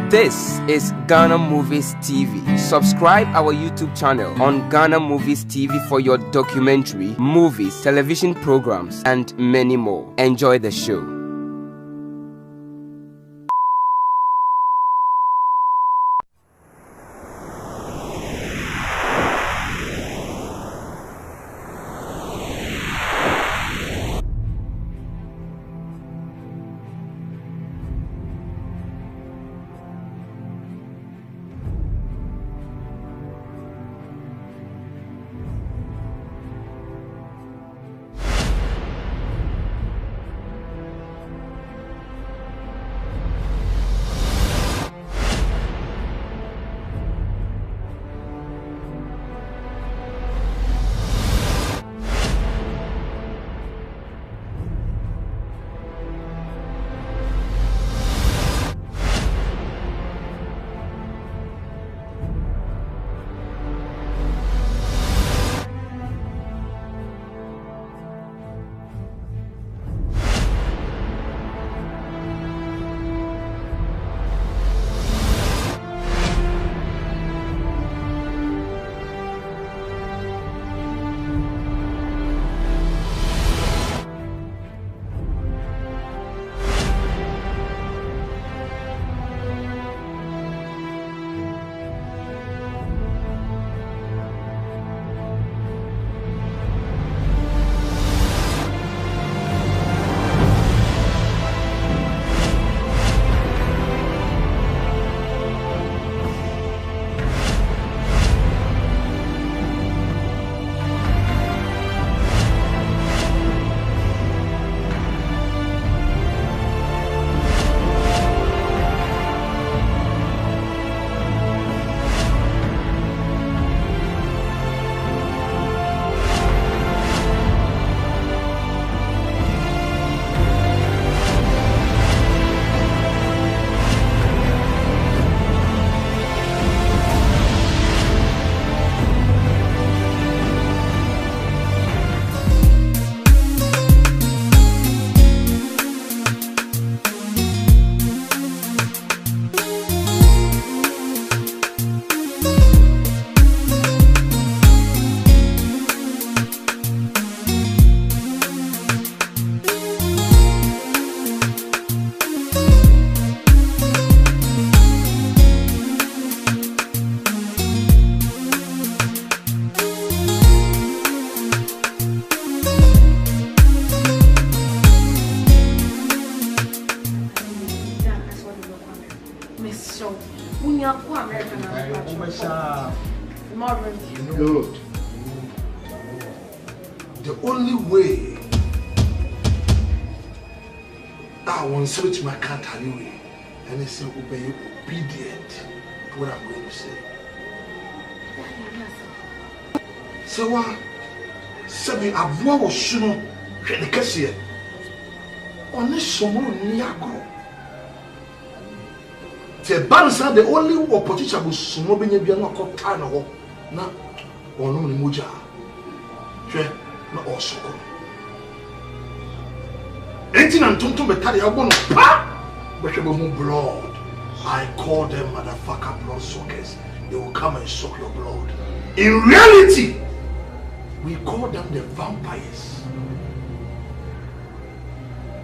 This is Ghana Movies TV. Subscribe our YouTube channel on Ghana Movies TV for your documentary, movies, television programs, and many more. Enjoy the show. Good. The only way I want to switch my cat anyway, and it's obey obedient to what I'm going to say. So what? Sabi abuwa wo shunu hwede kase oni somo ni agro. The bansa the only opportunity was somo benya bia na kwota na ho na ono ni moja. Hwe na osoko. Enti na ntonto betade abo no pa behwe bo mu blood. I call them motherfucker blood suckers. They will come and suck your blood. In reality, we call them the vampires.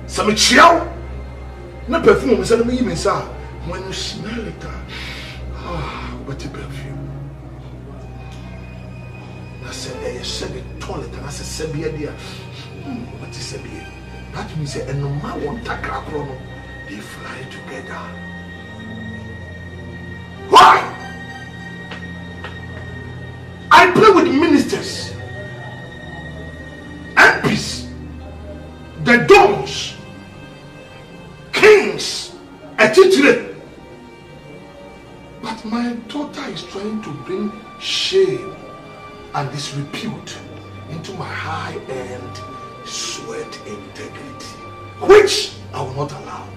Some chiao, no perfume. When you smell it, what a perfume. I said the toilet, and I said, Sebia, what is Sebia? That means a normal one takra, they fly together. Why? I play with ministers, MPs, the dons, kings, etc. But my daughter is trying to bring shame and disrepute into my high-end sweat integrity, which I will not allow.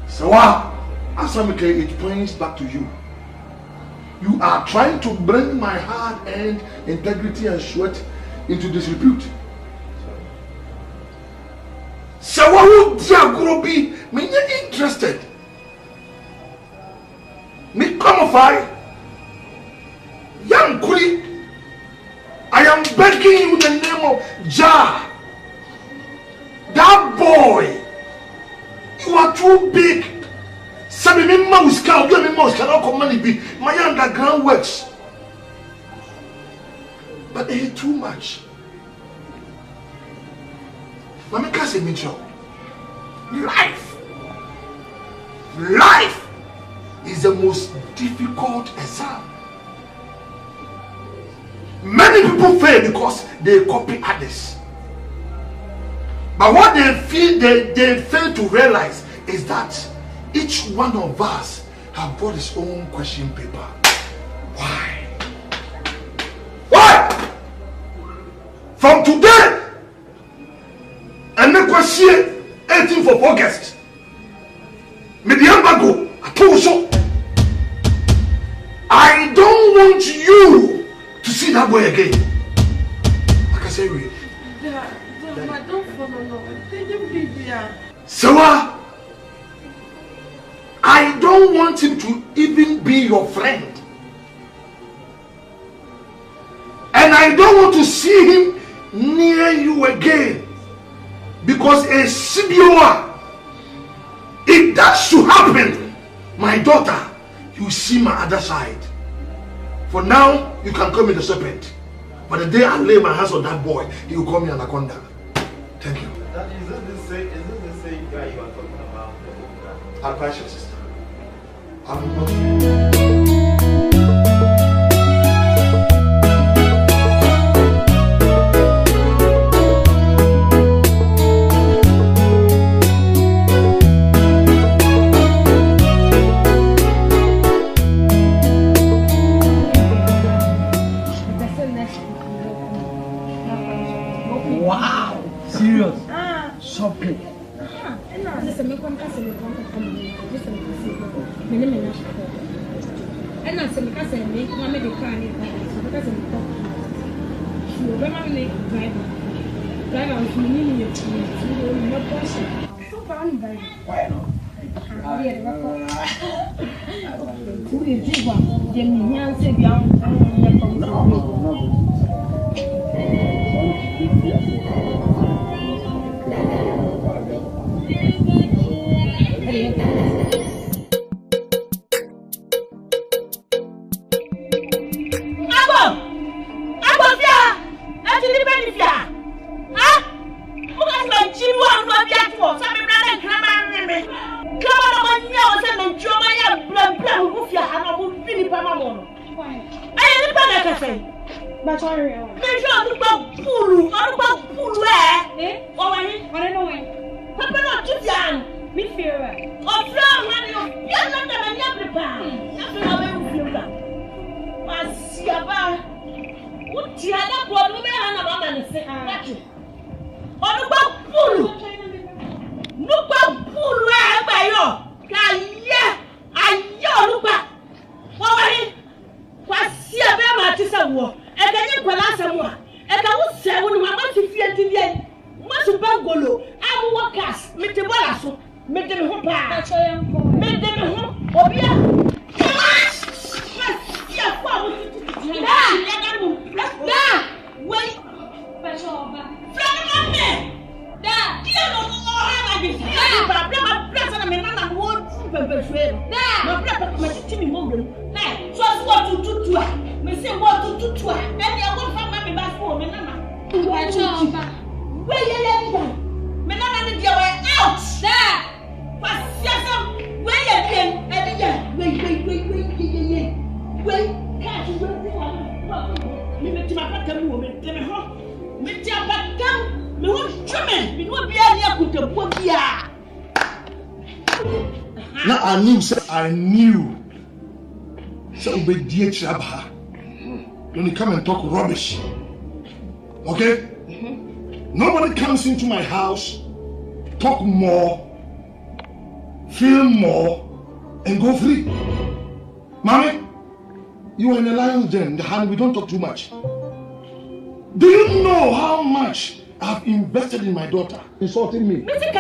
So it points back to you. You are trying to bring my hard-earned integrity and sweat into disrepute. So what would Diagro be? Me not interested. Fai, young Kuri, I am begging you in the name of Jah. That boy, you are too big. Sabi me mouse cow, you me mouse cannot come money be my underground works. But they hate too much. Mama can't say me job. Life is the most difficult exam. Many people fail because they copy others. But what they fail to realize is that each one of us have brought his own question paper. Why? Why? From today, and the question 18th of August, Mediambago, Atoso, I don't want you to see that boy again. Like I say, don't follow. Sewa, I don't want him to even be your friend. And I don't want to see him near you again. Because a Sibioa, if that should happen, my daughter, you see my other side. For now, you can call me the serpent. But the day I lay my hands on that boy, he will call me Anaconda. Thank you. Is this the same guy you are talking about? I'll crush your sister. I'm Wow! Serious? Shopping. I knew. So when you come and talk rubbish, okay? Nobody comes into my house, talk more, feel more, and go free. Mommy, you are in the lion's den. The hand, we don't talk too much. Do you know how much I've invested in my daughter? Insulting me. Listen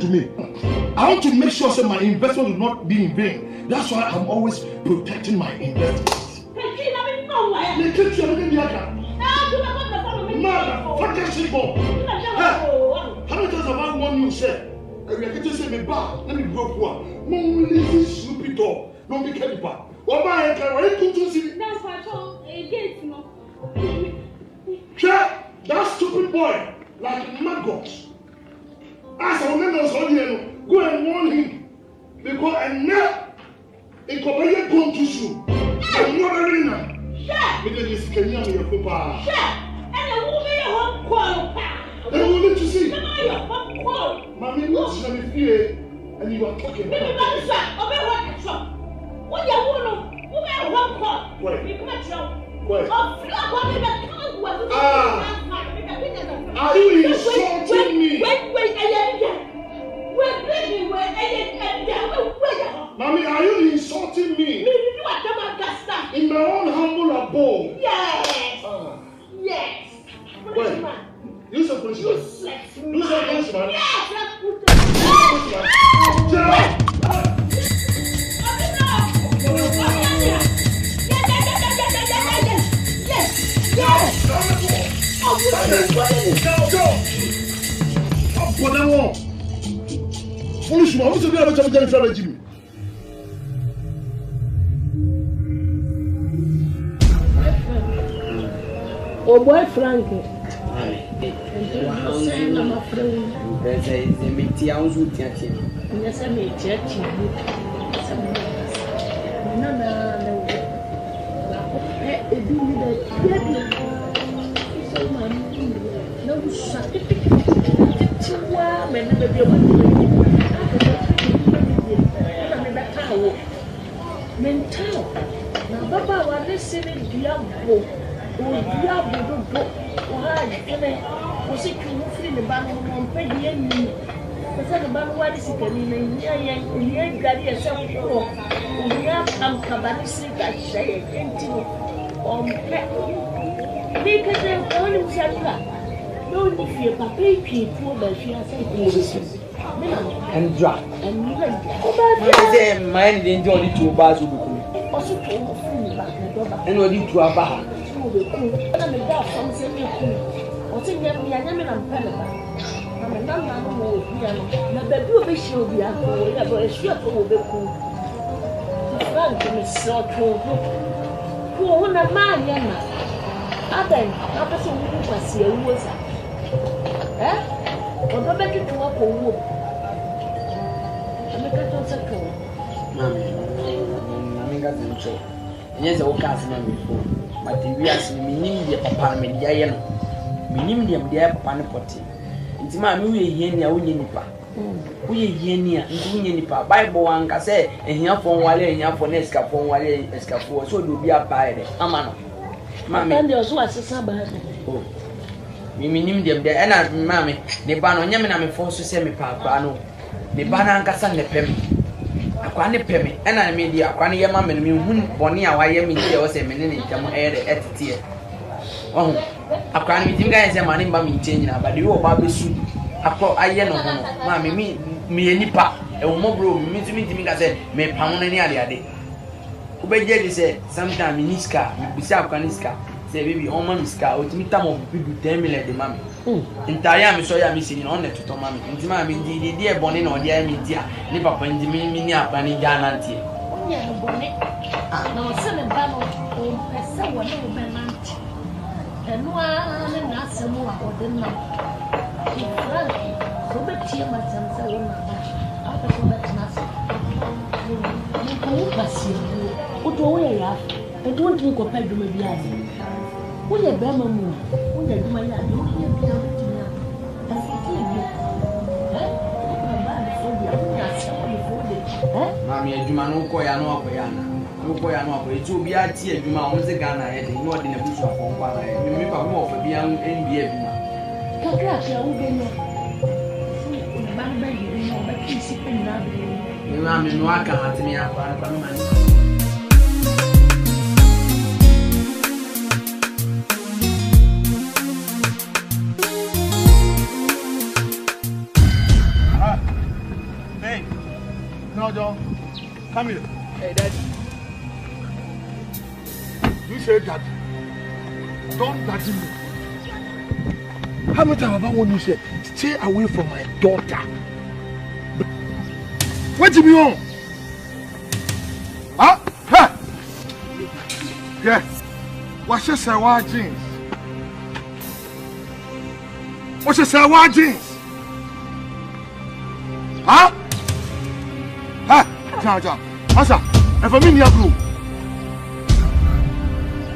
to me. I want to make sure that my investment will not be in vain. That's why I'm always protecting my investments. Motherfucker, shit bomb. How many times have I warned you, sir? I can just say me back. Let me go for one. Mom, lazy stupid dog. Don't be careful. What my head can I come to see? That's what against no. Check that stupid boy like maggots. As I remember, go and warn him because I'm not incorporated going to shoot. I'm not ready now. Sure. Because this can you your papa. Sure. And the woman your home call. They will need to see. Your home call. Mommy, what's your fear? And you are talking Maybe about shop. Obey what the shop. What you want? Who may home call? Wait. You come shop. Wait. Oh, what did that come? What are you insulting me? Wait, Mommy, are you insulting me? In my own humble abode? Yes. Yes. Wait. You said policeman. You said policeman. Yes. Policeman, who's the guy that's going to Jimmy? Oh boy, Frank. Mental. Now, Baba, what they say, Diabo, or Diabo, or I was it free the banner on Peggy and me. The son of Banwa is in the young Gary and some poor. We have some cabalistic, I say, on pet. Because they're all in Santa. Don't fear, Papa, people, but she has said, and drop. and you Then mine enjoy the 2 bars will be also told the fool back the door. and what you to a bar. I'm a dog from Sydney. What's in your Yaman and Pelaba? I'm a number of piano. Now, the baby should be a boy, a shop will be cool. Frank is so true. Who won a man, Yama? I think I was a woman was here. Who was eh? Or go back to work or whoop. I'm a cat on circle. Mammy, got them so. Yes, I will cast them before. But if we are seeing me, the apartment, Diana, minimum, the panipoti. It's my movie here near Unipa. We here near Unipa. Bible one can say, and here for one and here for Nesca for one escapo, so do be a pirate. Amano. Mammy, And there's what's a sabbath. oh. We mean them there, and I, mammy, the ban on Yaman, I'm forced to send me papa. The banana can send the pemmy. Aquani pemmy, and I made the Aquani Yamam and me, Bonnie, why Yami was a minute in Jam at tear. Oh, Aquani guys, a money by me changing, but you are Barbie soup. Aqua, I know, mammy, me any pap, a mobile, me to me, I said, may pound any other day. Ubejedi said, sometime in Niska, beside Kaniska, say, baby, on Mamiska, or to me, some of people 10 million the mammy. In Tayam, so I'm missing on it to Mammy. In Timmy, the dear Bonnie or dear Media, never find the mini up and in Jananti. Yeah, bonnet. No, son and battle, or person, whatever, Benant. And one and not some more or the night. So the tear myself, so after so much nothing. You pass you. What away, I don't think of Pedro Mediani. We are Bama Moon. We are my yard. You hear me out here. That's the thing. Mammy, a Jumano Koyano Koyana. No Koyano, it will be a tear, Juma, on the Ghana, and not in a bush of Pompa. Remember more for beyond NBA. Kakaka, who don't know. Bamba, you know, but he's sipping now. You are in Waka, at me up. Hey, no, John, come here. Hey, Daddy. You say Daddy. Don't daddy me. How many times have I warned you say, stay away from my daughter? What do you mean? Huh? Huh? Yeah. What's your Sawa jeans? What's your Sawa jeans? Huh? Huh? John. Asa, if I'm in your blue.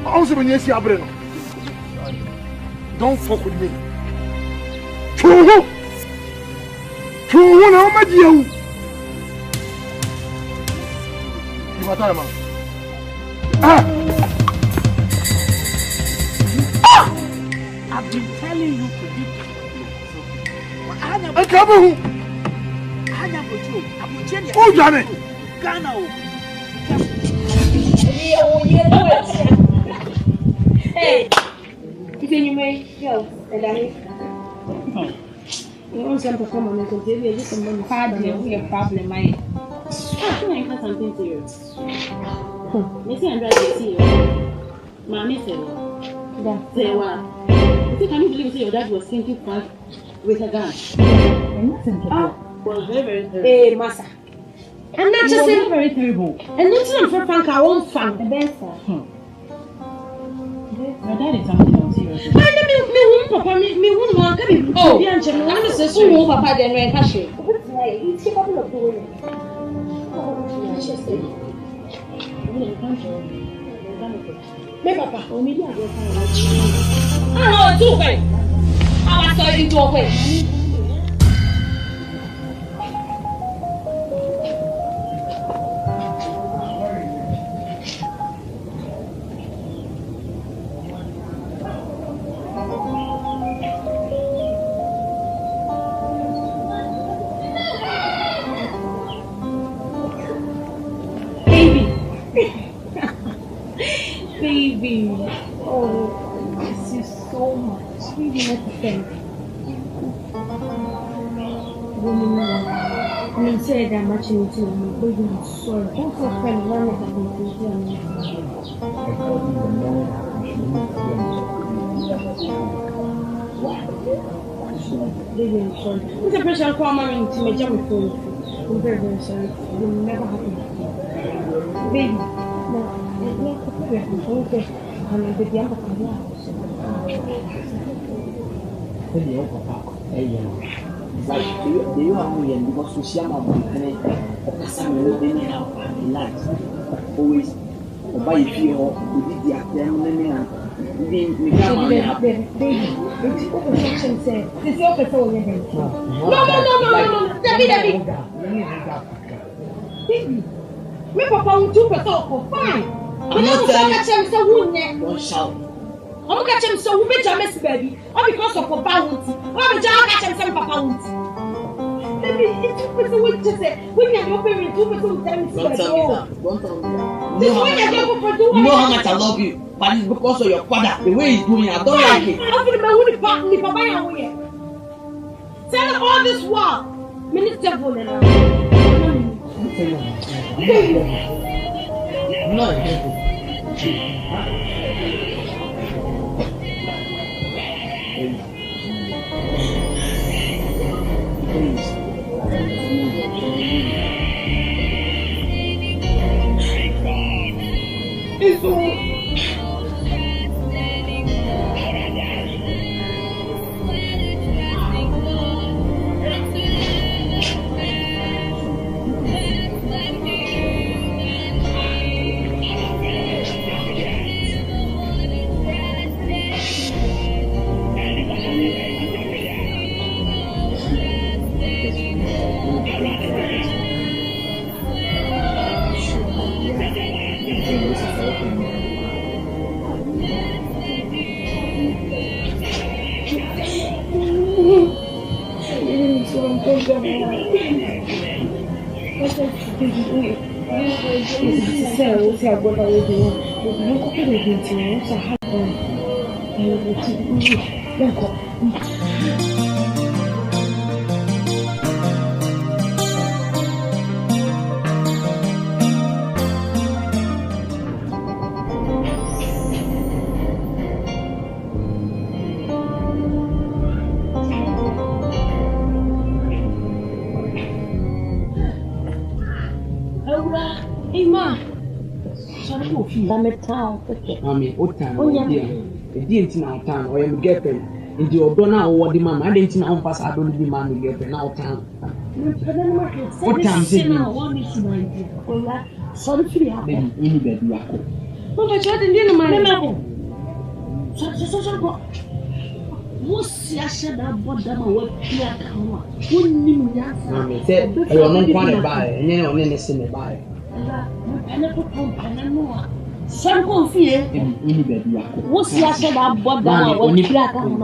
Also, when you see a brain. Don't fuck with me. True, no, my dear. You are talking about. I've been telling you to be. I come home. Oh, Johnny. Ghana. Hey, you think you may help? And I you want some performance of the just a money card, we have problem. I think something serious. Missy and Brad, see you. Mammy said, say what? Can you believe your dad was thinking fun with a gun? Was very terrible. Hey, Massa. And not just very terrible. And not just for fun, I won't fun. The best. My dad is something serious. I know Papa, me won't want to be. Oh, I'm just so Papa, then when cash it. It's a couple of doing it. Me Papa, oh, maybe I will find out. Oh, too bad. I was sorry to go away. Baby, oh, I miss you so much. Really not to thank you. I mean, say that much into me, but I'm sorry. Don't feel friend, one of them will do Baby, I'm sorry. It's a pressure call mommy to my jump phone. I'm very, very sorry. It will never happen again. Baby, no. Okay, I'm the young Papa. Like, do you have me and because we share my money or Casamino, then you have life. Always, buy a few or we did the academy and we can't baby. It's open section said, this is open for you. No. Debbie. Baby, me Papa will do for fine. I'm not telling you. Don't shout. I'm going to catch him so we make a mess, baby. All because of Papa Woody. Why would you catch him some Papa Woody? Baby, it's 2% what you say. When you're opening 2% of them, don't tell me that. You know how much I love you, but it's because of your father. The way he's doing it, I don't like it. I'm going to be Papa. Tell all this war. Minister Volena. No. Ora, Ima. Sorry, you feel I'm a town. Mami, what time? Oh, yeah. The didn't know town or you get them. In the Odona or the mamma, I didn't know pass. I don't be man get them now town. What time is it now? One is my dear. Sorry, you have any baby. What I tried to do, my so. What's your shadow? What them what you are coming? Mammy said, I don't want to buy, and you don't listen to buy. I never come, I don't know. Some fear. What's your shadow? What them what you are coming?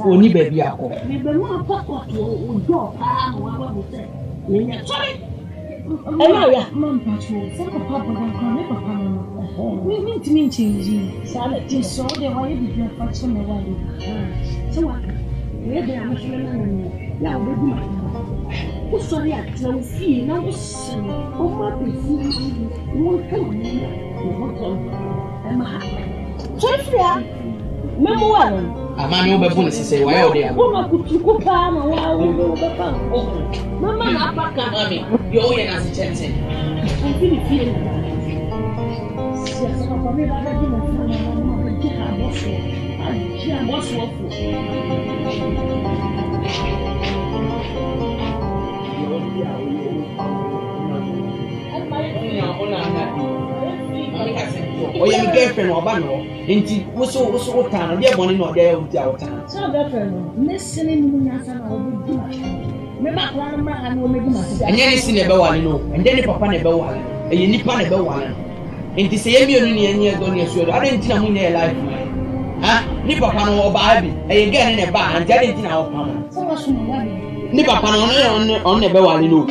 Only baby. We will not talk to your sorry. Ella, Mom Patrol, some papa don't come never come. We mean to mean changing. Salad is so the way you can catch some away. So what? Where they are machine. Now, we sorry, I tell you, now was oh, my baby, won't come. I'm happy. Sorry, Mamma. A man over say, why are they? Woman could cook palm a while over the phone. Mamma, mommy, you're in as a chance. I'm feeling feeling. Yes, I'm going to have oh, your girlfriend or banner, and she was so town, dear money not there with our town. So, girlfriend, listening to me, and then it's in a bow, and then a papa never one, and you nip on a bow one. And to say, you're near Donia, I didn't know in their life. Ah, Nipapano or Barbie, and again in a bar, and telling in our family. Nipapano on the bow, you know.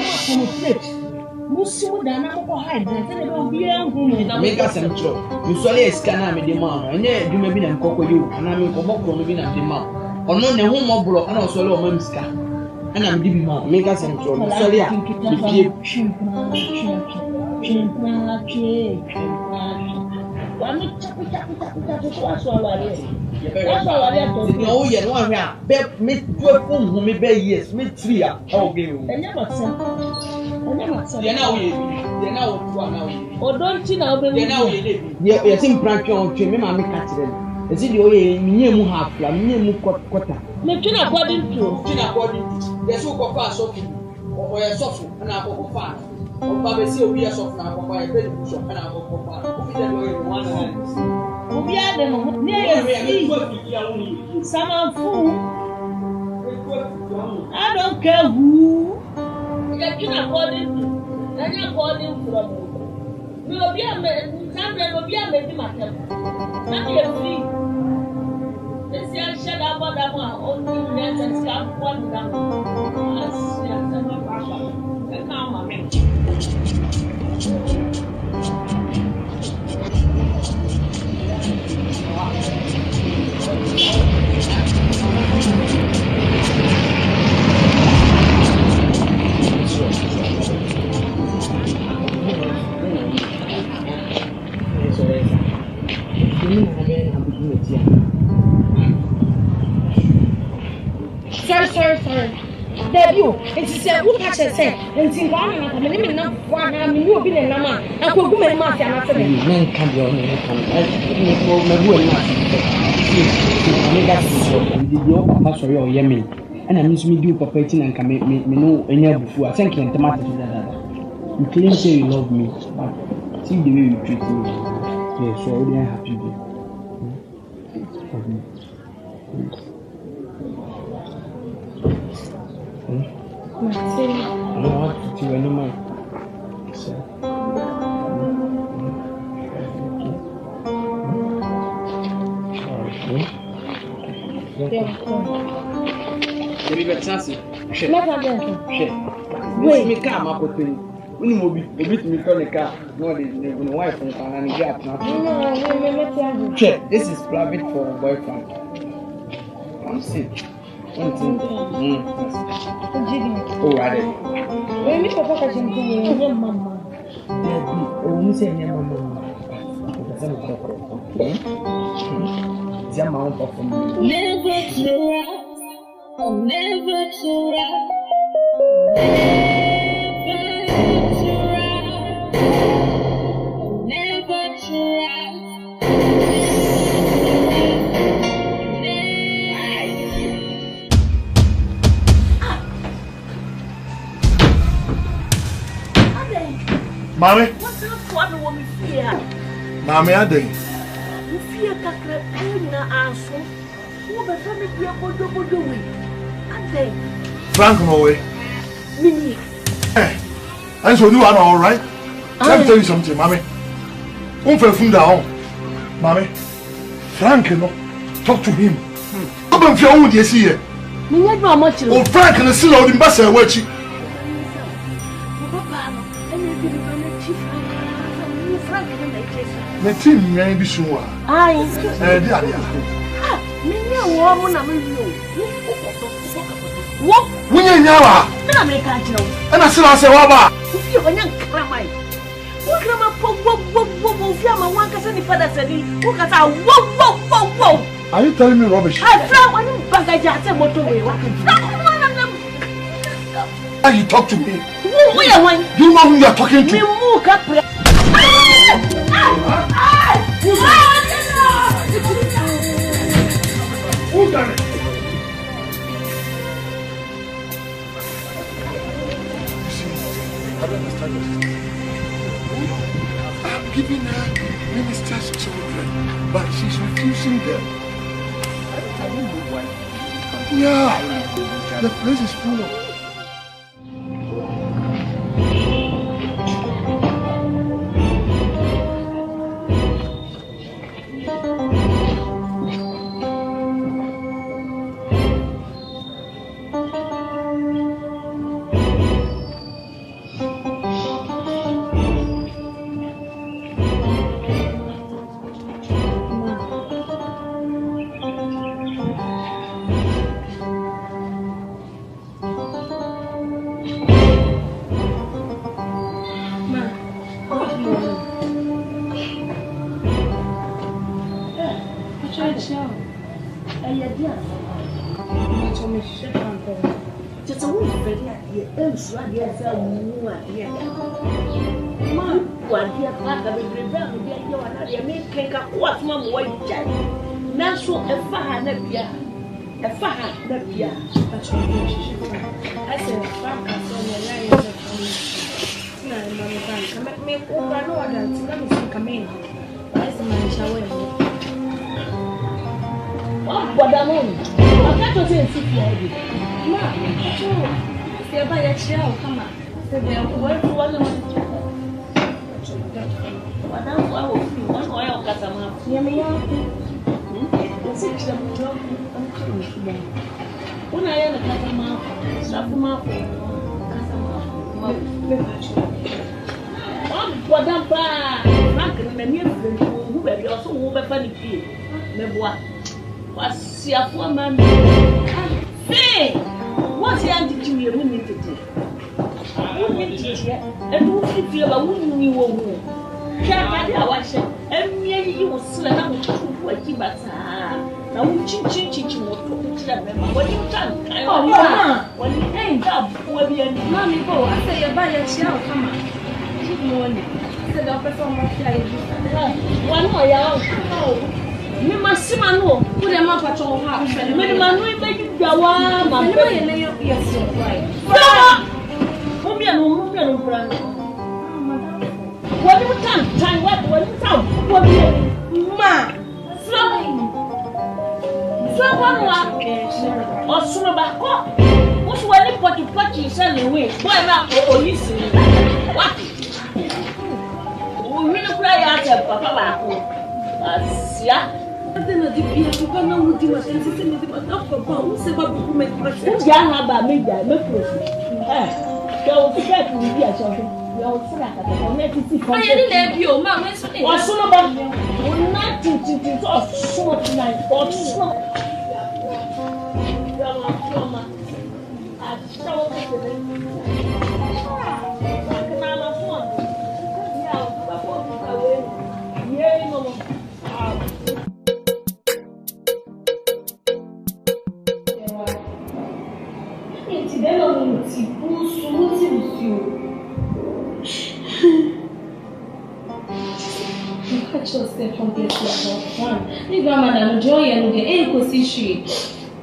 Make us some trouble. You saw a scanner with the man, and then you may be a cocoa you, and I'm in Comoco, maybe not the man. Or not the home of block, and also low memska. And I'm giving man, make us some trouble. Sorry, oh, yeah, one here. Bet me 12 who may be years, me 3 I'll give you. Or don't you know? Yes, in Prankion, me, mammy catch them. Is it your near half, near quarter? Making according to the so called fast or a soft and I go fast. Or Baba see a soft now by a bed shop and I go fast. One hand. We are them near some fool. I don't care who. According to, then according to we will be a man, something will be a baby matter. Not be a free. The same shed up on that one, only net and scalp one down. As and now, my man. Sorry. Debut, it is a good catch, and see one of them, and not one. I mean, you'll be in Lama. I could go and mark and after me. Men can be on the Yemen, and I miss me do papating and can make me know any other before. Thank you, and tomato. You claim say you love me, but see the way you treat me. Yes, so I have to be. I don't want to do anymore. Wait, me come up with me. We will be a bit mechanical. No, the wife and gap. Check. This is private for boyfriend. I'm sick. Oh, right. When you talk about your mama, you say your mama. Never Mommy? What's up for the woman fear? Mommy, I did. You fear Kakra answer. Who the family be a bodo way? And then Frank, no way. Mini. And so you are all right. Let me tell you something, Mommy. From down. Mommy, Frank, no, talk to him. Come and feel what you see here. Oh, Frank, and the seal of the ambassador, watch it. The team may be sure. Aye. What? When you know, and I said, I said, Waba. If you're a young cramai. What can I put? One can father said, who can I whoa. Are you telling me rubbish? I found one baggage at a motorway. How you talk to me? You know who you are talking to? Who done it? I don't understand this. I'm giving her minister's children, but she's refusing them. I don't know why. Yeah, the place is full of.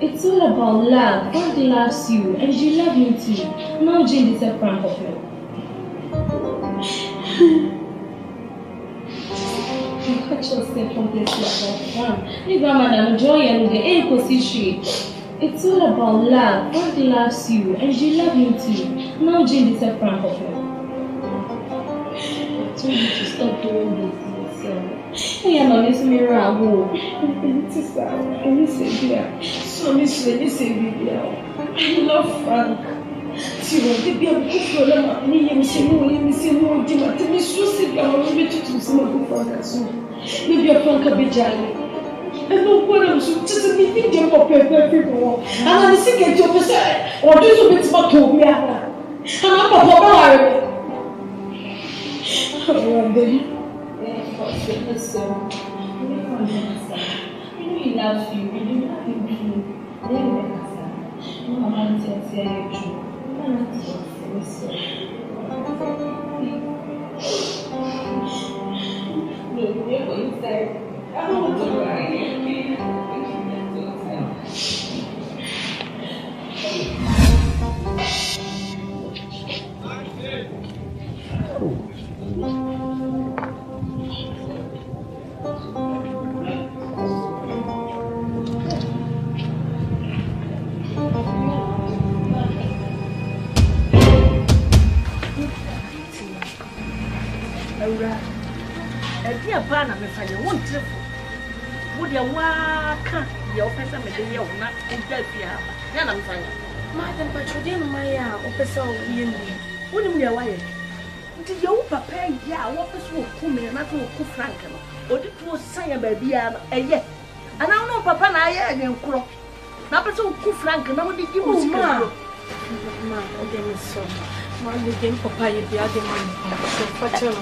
It's all about love. God loves you and you love him too. Now Jane is a prank of you. Catch yourself completely about one. You grandmother enjoy and the air position. It's all about love. God loves you and she loves you too. Now Jane is a prank of her. I told you to stop doing this yourself. Hey, I'm a mirror at home. I love Frank. See, be a good for them. Me, maybe a Frank a bit jolly. I don't want to just be thinking of people. And I'm sick at your side, or this will be smart to me. And I'm a papa. Oh, baby. Listen, he loves you. You do not think you. I don't want to lie. Bana me fanya won trefo wo de wa ka ye opesa me de ye wona uda fia ya na me fanya ma dem pa chode no ma ya opesa wo ye ni woni mu ya wa ye nti ye wo papa ya wo opesa wo ku me na to ku Frank no odi to sanya ba bia eye ana no papa na ya agwen kro na opesa wo ku Frank na wo de gi mu sika ma o de me so ma de gen papa ye bia de man so facho no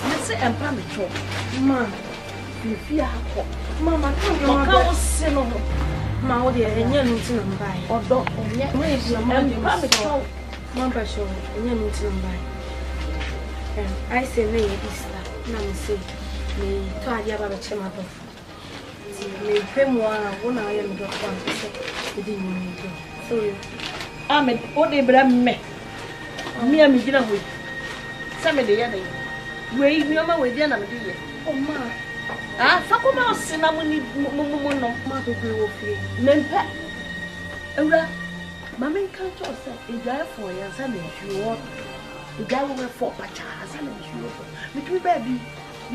I say, I'm coming to Mamma. If you have Mamma, come sit on my dear and young to buy or dog or yet. Mamma show and young to buy. And I say, May is that Nam say, may try the other chamber. May pay more when I am got one to say, it didn't do. So I'm at what they bring me. Me and me dinner with some of the other. We nyoma we dia na me die. Oh ma. Ah, fa ko ma osina mo ni mo no ma to be wo fie. Mempa. Ewra. Ma men kan to say e guy for ya sa na hwo. E guy wo for pacha sa na hwo. Me tu ba bi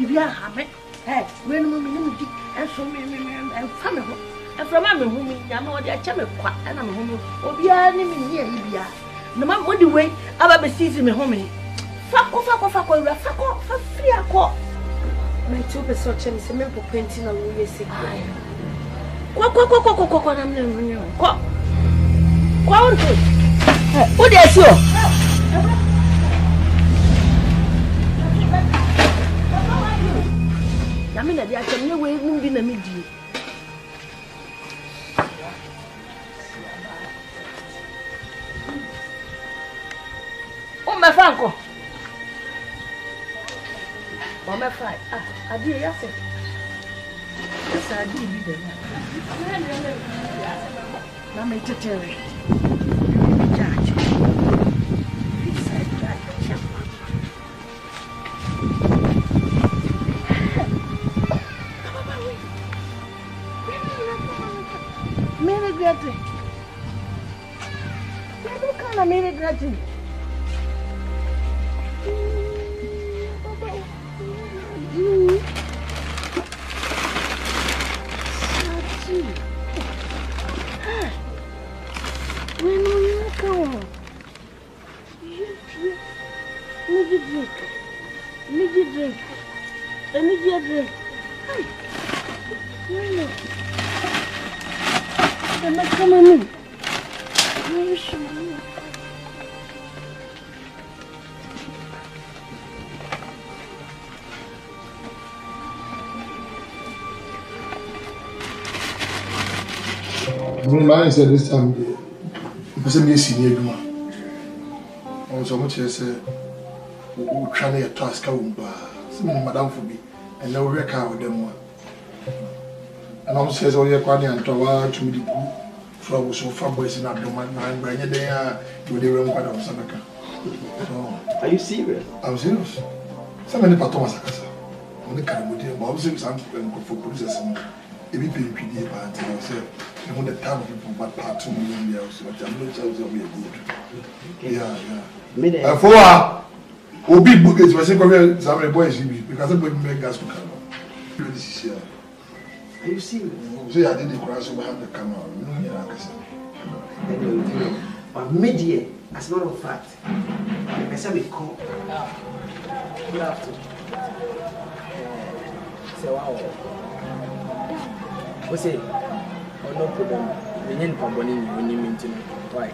bia ha me. Eh, we no me ni di. En so me en fa me ho. E fra ma me hu mi nya na o dia cha me kwa. E na me hu mi. Obi a ni me ni e bia. Na ma mo di we aba be sisi me hu me. Fako, free ako. My 2% chance me po penti na wo yesi. Kwa na mne. Kwa onto. O de si o. Ya me na dia chem ne we num bi na me die. O me Franco. Mama fight. Ah, adi ya se. Asa adi bi de. Na me tetere. Jaji. Inside that chapa. Baba we. Me regret. Me kana me regret. I said this time, person be senior Duma. Also, much as we try to task out, Madame for me, and no record with them. And I says, oh, you're quite and to me, from so far boys in Abdomen, and bring it there to the room part of Sanaka. Are you serious? I'm serious. So many Thomas Akasa. On the Canadian, but obviously, some for producers. If you pay PD, but I say, you want the time of people, but part 2 million years, but I'm not sure it'll be good. Yeah. And for Obi Bookets, I think some boys because I'm going to make gas to come. This is here. Are you serious? So I did the crash behind the camera. But mid-year, as a matter of fact, I said we call. You have to. Say wow. What's it? Oh, no problem. We need to go in when you mean to know. Why?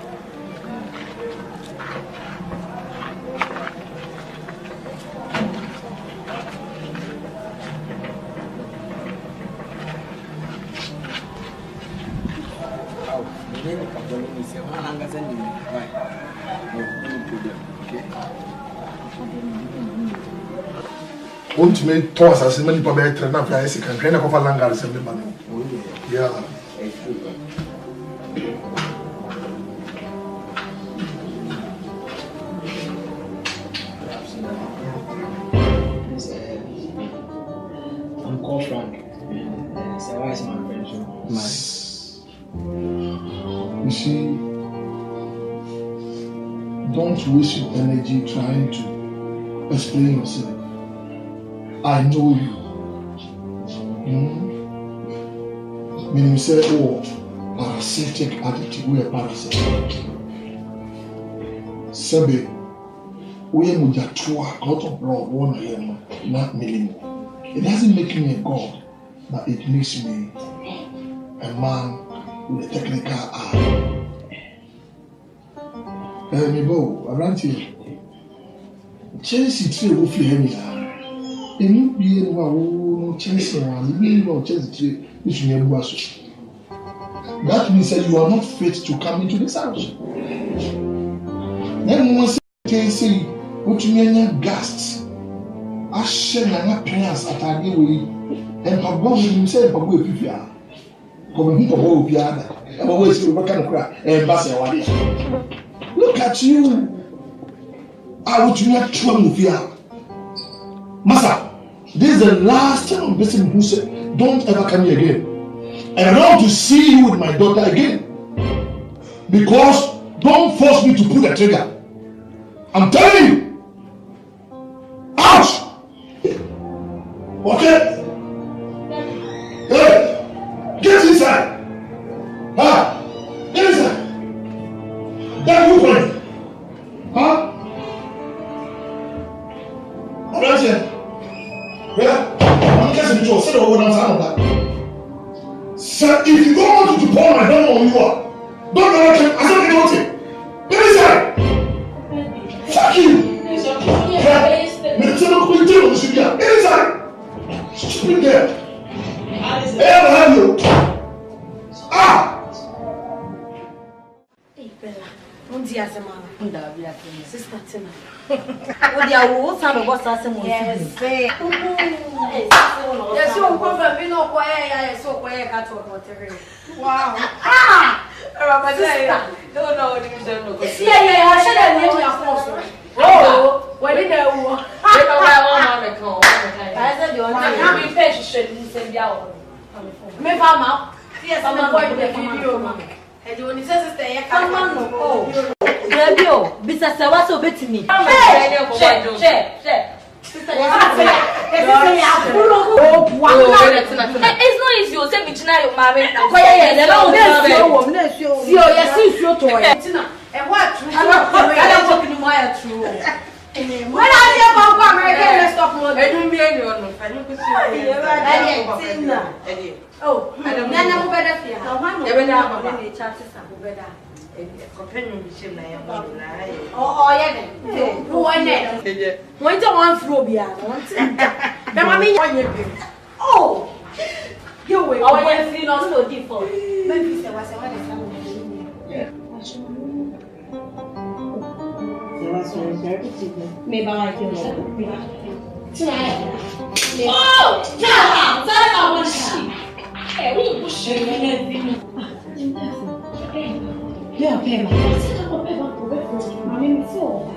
Want to make toss as many people better than I say, can train a couple longer as everybody. Yeah. I'm called Frank. So why is my friend? You see, don't waste your energy trying to explain yourself. I know you. When you say, oh, parasitic attitude, we are parasitic. Sebe, we are mujatua, God of blood, one him, not million. It doesn't make me a God, but it makes me a man with a technical eye. Me go around here. Chelsea tree will feel me. And you be no Chelsea one, you know Chelsea tree, which you never was. That means that you are not fit to come into this house. Then one say, what you mean, guests? I share my parents at a way, and Pablo himself, Pablo Pipia. Come here, Pablo Piana. I'm always working on crack and Bassawadi. Look at you. I would not try with you. Master, this is the last time person who said, don't ever come here again. And I don't want to see you with my daughter again. Because don't force me to pull the trigger. I'm telling you. Ouch! Okay? Hey! Get inside! Huh? Get inside! That you going? Huh? Right here. Yeah? I'm guessing you said over and on that. Sir, if you don't want to pour my daughter on you are, don't ever come. I said don't it. Get inside! Fuck you! Get inside! Stupid girl! Hey, I'll have you! Ah! Hey, Bella. Don't see us, Mama. Sister Tina. What are you? What's up? What's up? Yes, yes, so confirm. You know, quiet. So quiet. Can't talk about it. Wow. Ah! No, no, no. Yeah. I should have named your phone. Oh, what did I want? I said you want to have me pay. Should send you out. Me mama. Yes, I'm going to video. And you want to say sister, come on. Oh. Radio, bisa sawa so betimi. Share. Sister, it's not easy. You say between your mommy. And what? I don't talk in my true. When I hear about American, let's stop moving. I don't be anyone. I don't see. Oh, I don't know better here. I don't know better. Companion with na ya mo na aye oh yeah then who one there when to one flow bia want be ma me onye bi oh you we oh yeah free no default maybe say what dey say yeah me ba like you oh yeah that I want she eh we push me yeah, okay, ma. Mommy, me feel.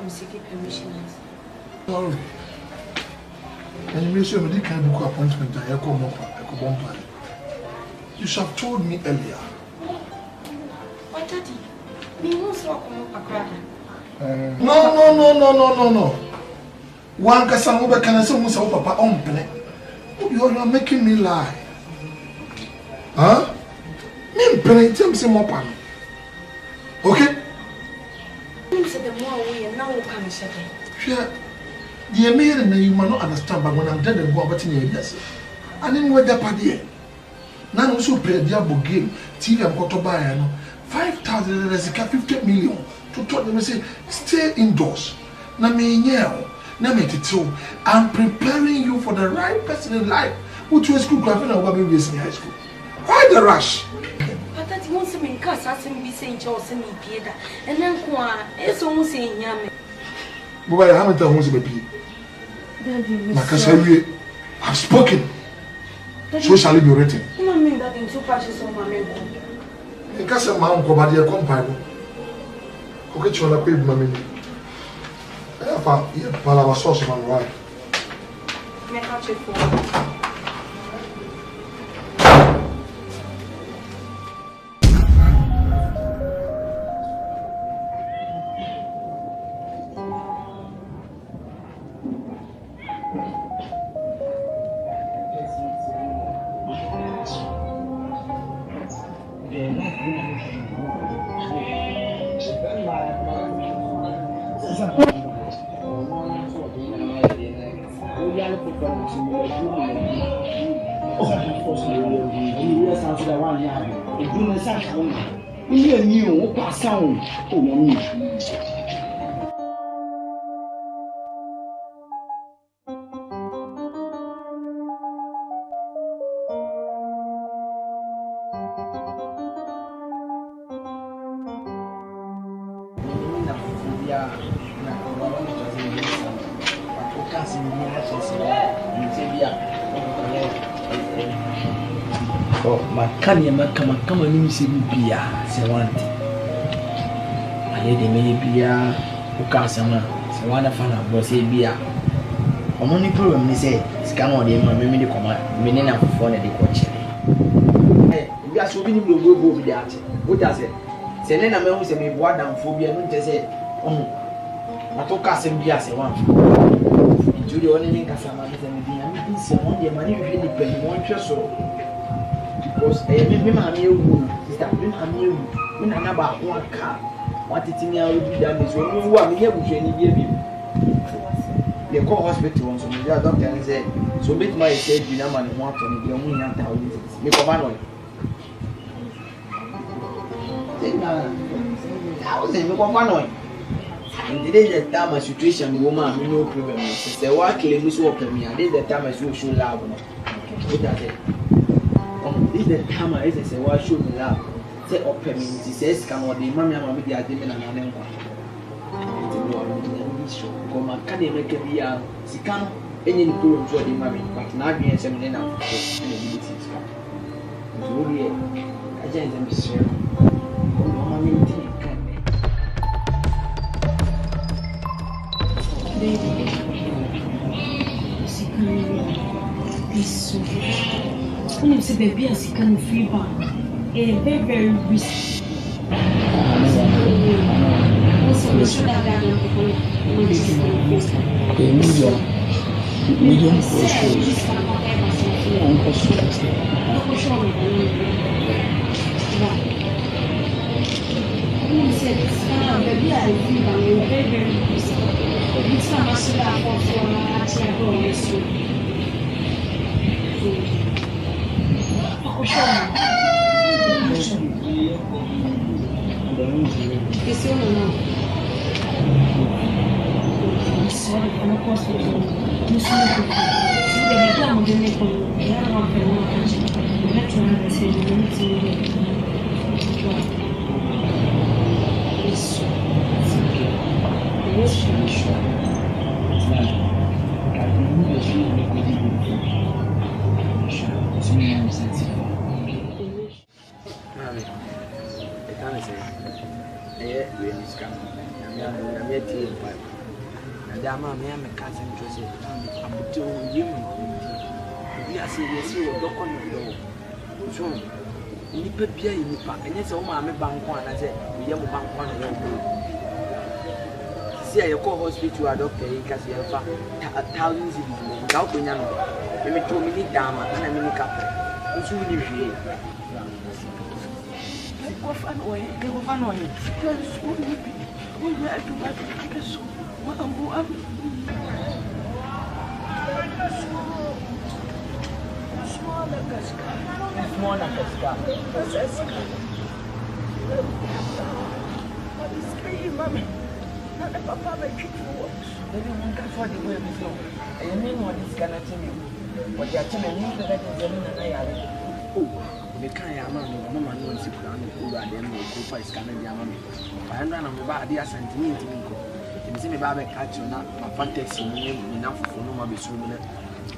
I'm seeking permission. Sorry. And you may say, I can't book appointment. You should have told me earlier. What, Daddy? Me won't walk on a crack. No. One Casanova can say, Papa, on play. You're making me lie. Huh? Me penny, tell me some more pan. Okay? The more we are now coming, sure. The American you might not understand, but when I'm dead and go about in yes. I didn't wear that party. Now also play the diable game, TV and got to buy 5,000 as 50 million to talk them and say, stay indoors. Now me now, I'm preparing you for the right person in life. Which was school graphing and what we in high school. Why the rush? But that wants to make us as be saying Charles and me, Peter, and then it's almost saying Yammy. But I haven't done what's a baby. I've spoken. So shall it be written. You don't mean that in 2 patches of my member. In case of my uncle, but you're compiled. Okay, you want to pay my money. I found our source of my wife. Make a check for Come on, see me be say one thing. I hear the may be a who can't say one of fun was a beer. Only problem is say, scan on the memory command, meaning of phone at the coach. You are so many will go with that. What does it? Say, then I may say, me what down phobia, don't say, I took us and be as a one. To the only thing as a man is and see one day money really depend on one. Because I remember sister, when I never one car, what it's in your done is when you are here with any baby. They call hospital, so the doctor said, so make my said, you know, man, want to be only 1,000. Make a man. I was in one. And today, the time situation, woman, no problem. Say, what claim is open me, and this the time I show love. What does it? This the time I say, why show me love? Say, open me, he says, come on, the mammy and mammy, they are demon and an enemy. Come on, can you make a beer? Sicano, Any problem for the mommy, but not being some dinner and the abilities come. I just am sure. Mommy, so when you say baby as you can free back, very, very risky. Also, we should have done medium see, I call hospital a doctor because you have 1,000 citizens. How can you know? You may tell me the dama and I mean the couple. What's your name? Go find away. Go find away. Just one baby. We have to buy the so. What am I? Smaller casca. Smaller casca. What is scary, mommy? Papa, my treat for what? Everyone can afford the way of his own. I mean, what is going to tell you? What you are telling me, the red is and I are. Oh, the kind of man, no man wants to put on the pool at the end of the copa is coming down. I am running about the sentiment. You see me, Baba, catch you now. My fantasy enough for no more be swimming.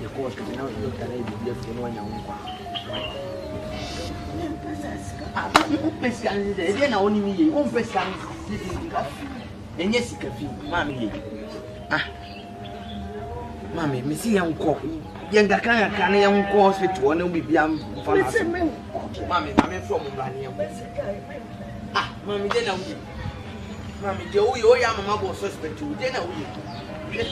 Your course can now look at it left in one young one. Then only me, won't press and yes, Mammy. Ah, Mammy, Missy young cock. Young Dakana can young course with one will be beyond for Mammy, I'm from Mania. Ah, Mammy, then I'll be. Mammy, Joe, you are my mother suspect to dinner with you.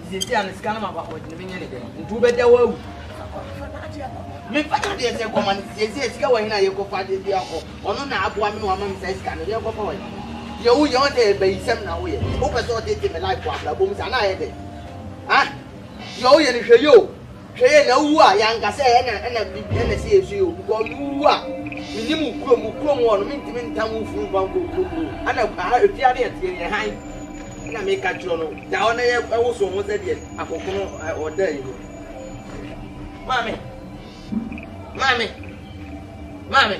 This is a scam about what you mean anything. Too bad there were. Me pata de se ko man se sika wa hina ye ko fa de dia ko ono na aboa me no amam se sika no ye ko fa wa ye wo ye on de be isem na wo ye o pe so de me life wa bla bom sa na ye de ha ye wo ye ni hwe yo hwe ye na wu a ya nka se na se esu yo ko wu a minimu kuro mu ono mintimi ntam fu ban ko ana kwa efia de tie ye han na me ka tro no da ono ye wo so ho se de akokono o da yi Mommy. Mommy. Mommy.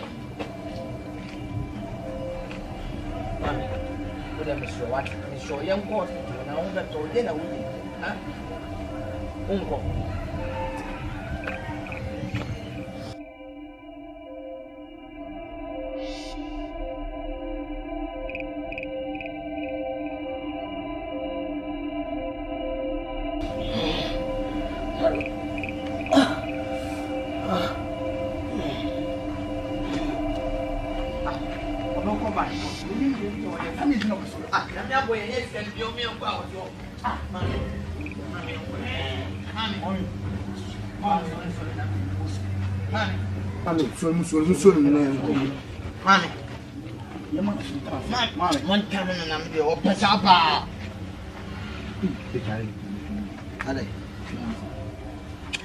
Mommy. What am I sure? What? I'm sure young boy. Now I'm going to tell you now. Huh? Uncle.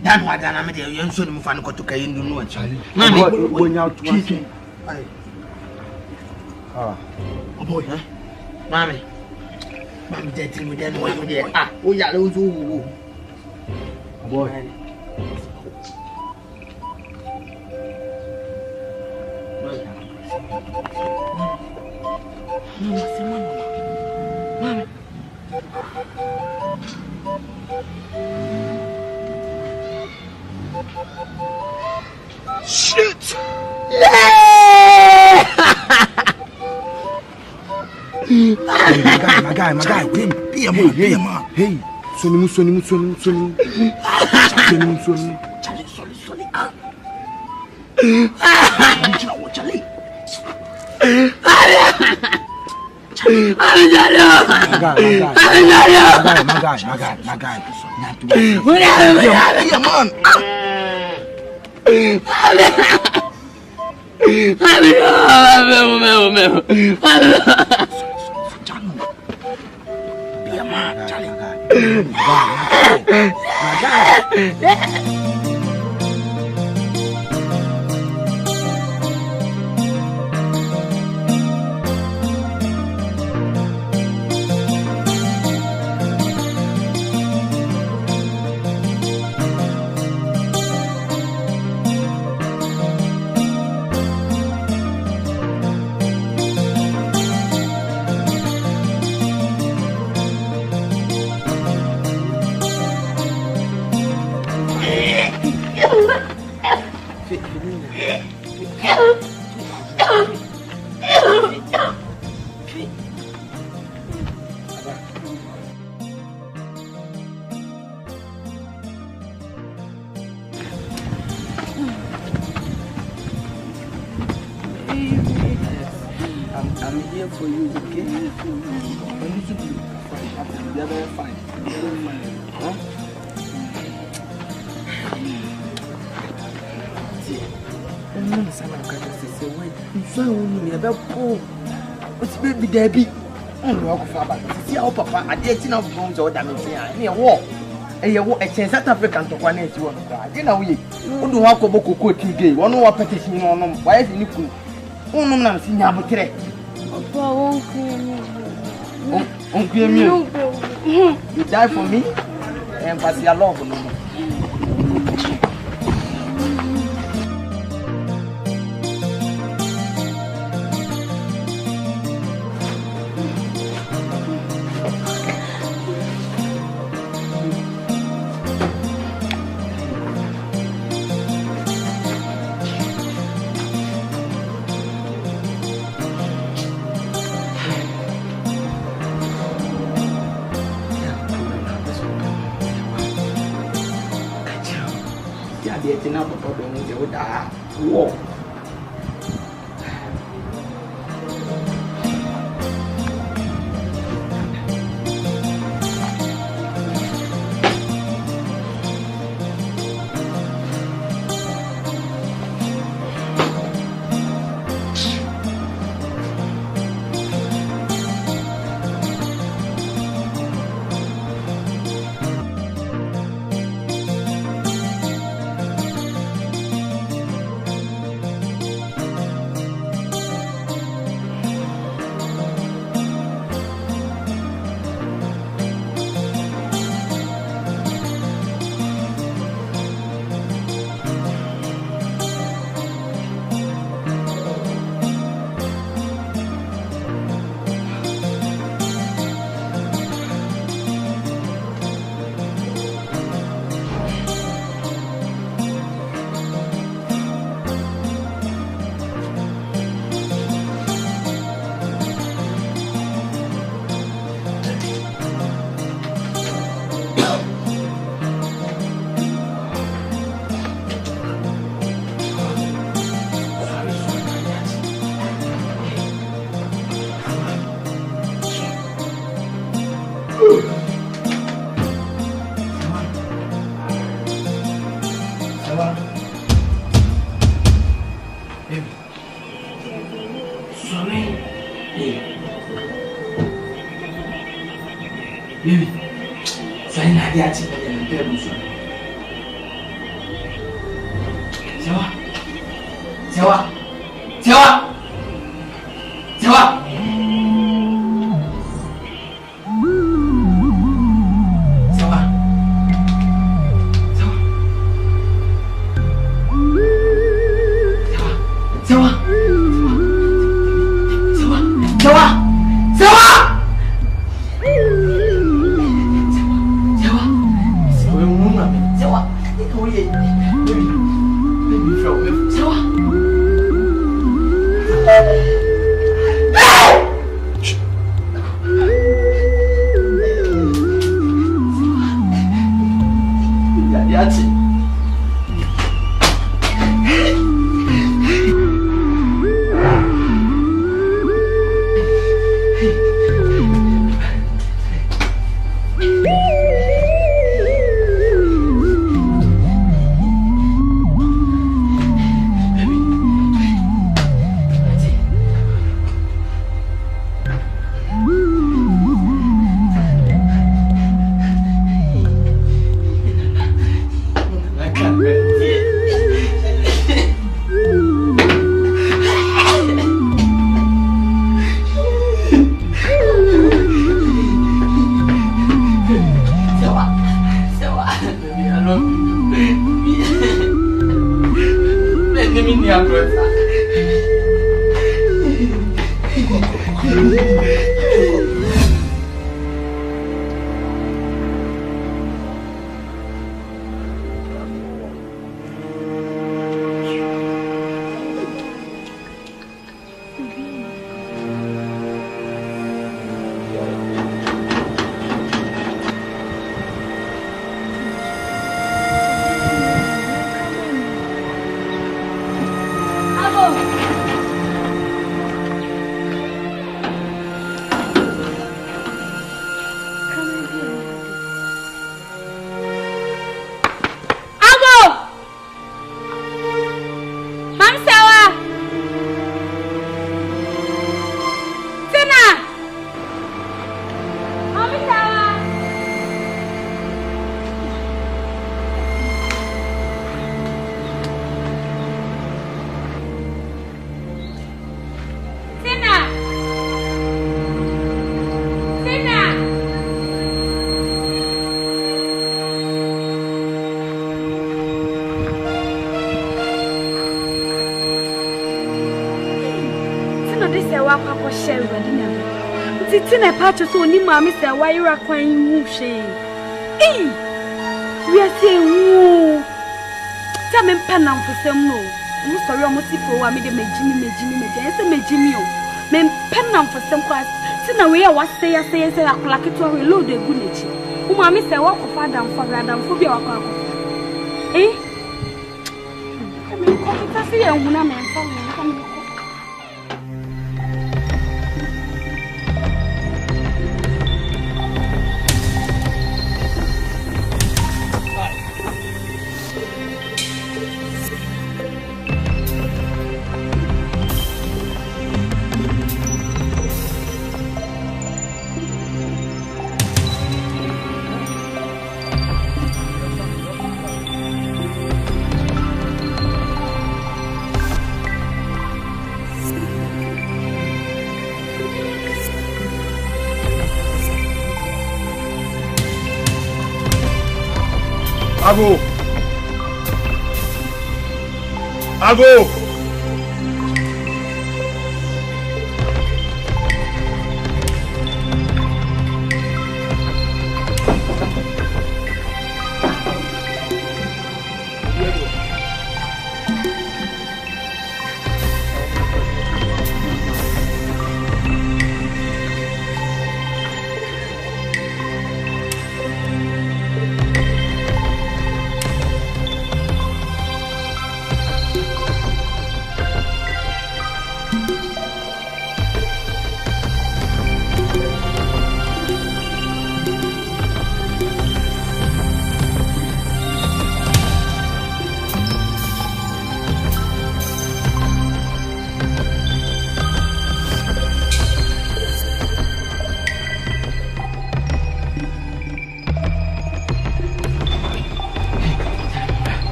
Dan wa dana me de yenso ni mufa nko to kai ndu no achale mami wonya to ase ah boy mami de ti mo de no mo de ah o ya le ozo wo boy no semana Shit! My guy, be a man. Hey, Sonny. I'm here for you, okay? I need to be fine. You're very fine. Huh? I'm not saying I'm going to say, wait, if I only about poor, what's baby Debbie? I'm not going to see how Papa, I did see no bones or damage here. Walk. And you walk a chance South African to one age. You know, we don't walk over cocoa today. One more petition on them. Why is it you? Oh, no, I'm seeing you. You die for me and pass your love. Whoa. Yati. Tina patch so ni mama say why you are crying mushe. We are saying woo. Tell me pen am for some no. I'm sorry I'm for wa me de mejimi say mejimi o. Me pen am for some class. Tina we was say akola keto we load egu nechi. Wo mama say wa ko father am for radam for bia wa ko. Me ko ta say ehuna me fa me. Ago.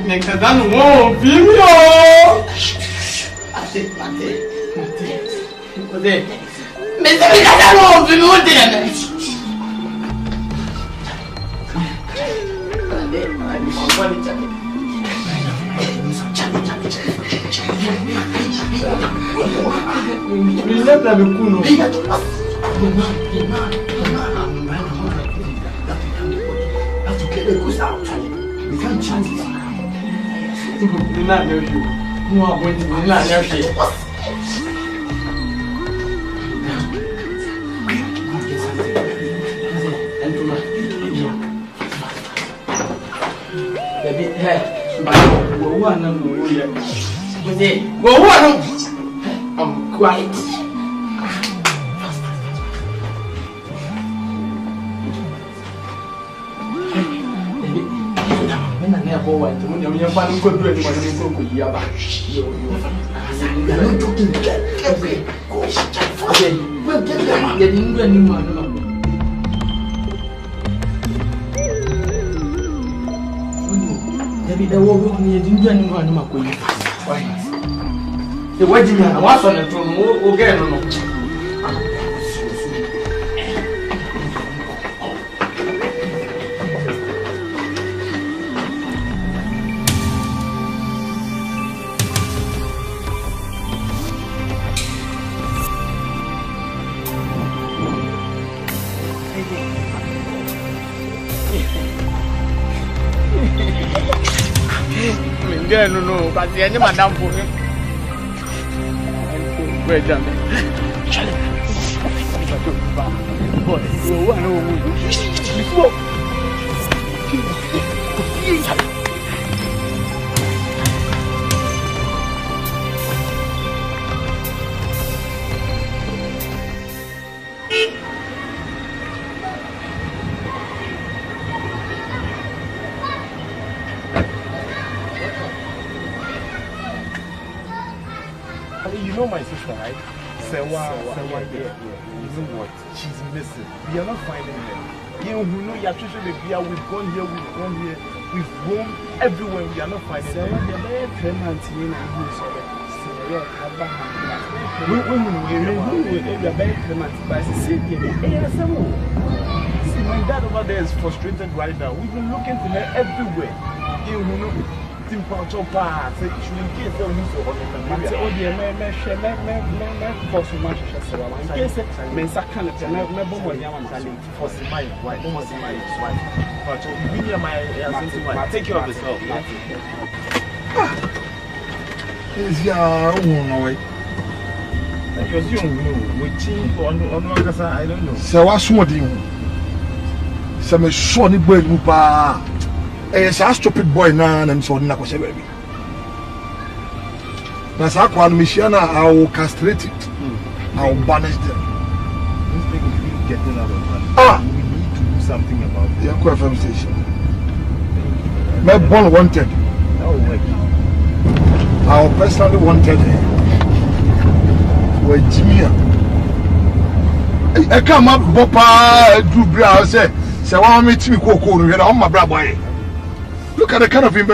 Nekadano won't be me. I'm quiet. When I never went to when you're finding good bread, you're not talking to get away. Well, get them, they didn't do anyone. The war you didn't do anyone. The wedding, I was on the throne, again. No, but the end madam for him. Where done You know my sister, right? Sewa, yeah. You know what? She's missing. We are not finding her. You know, you have to show the beer. We've gone here, we've roamed everywhere. We are not finding her. My dad over there is frustrated right now. We've been looking for her everywhere. You know. Timpancho pa, say you shouldn't get them used to it. Oh dear, me for so much in case men sakana me bomo nyama msali for my wife, almost my wife. But you give me my take care of yourself. Is ya no way. Because you know, we cheap on I don't know. So what's smoding? So me show ni boy mu pa. It's a stupid boy now, and so on. That's how I will castrate it. I will banish them. This thing is really getting out of hand. We need to do something about it. The Aqua FM station. My born wanted. That will work. I personally wanted her. With Jimmy. I come up, Bopa, do bra, say, I want me to be cool, you know, my brother. Look at the kind of him.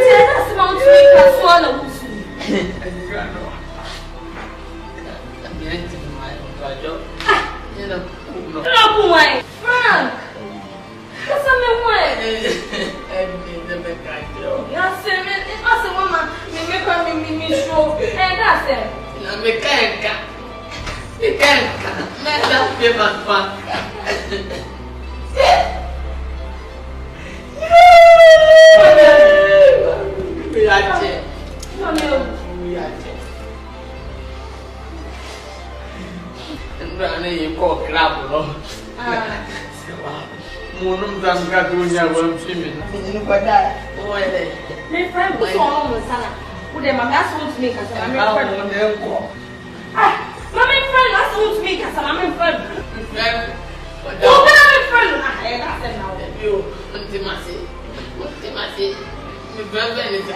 That's not true. That's swallow. Frank! What's up, man? Yes, sir. That's a woman. Me show. And that's it. Me can't. Man, that's paper fun. We are dead. We are dead. And you call crab, no? Monum Zamka Dunya won't see me. My friend was on the salad. Would them ask to make us a friend? My friend asked to make us a friend. Open up a friend. I said now. You, intimacy. My brother is a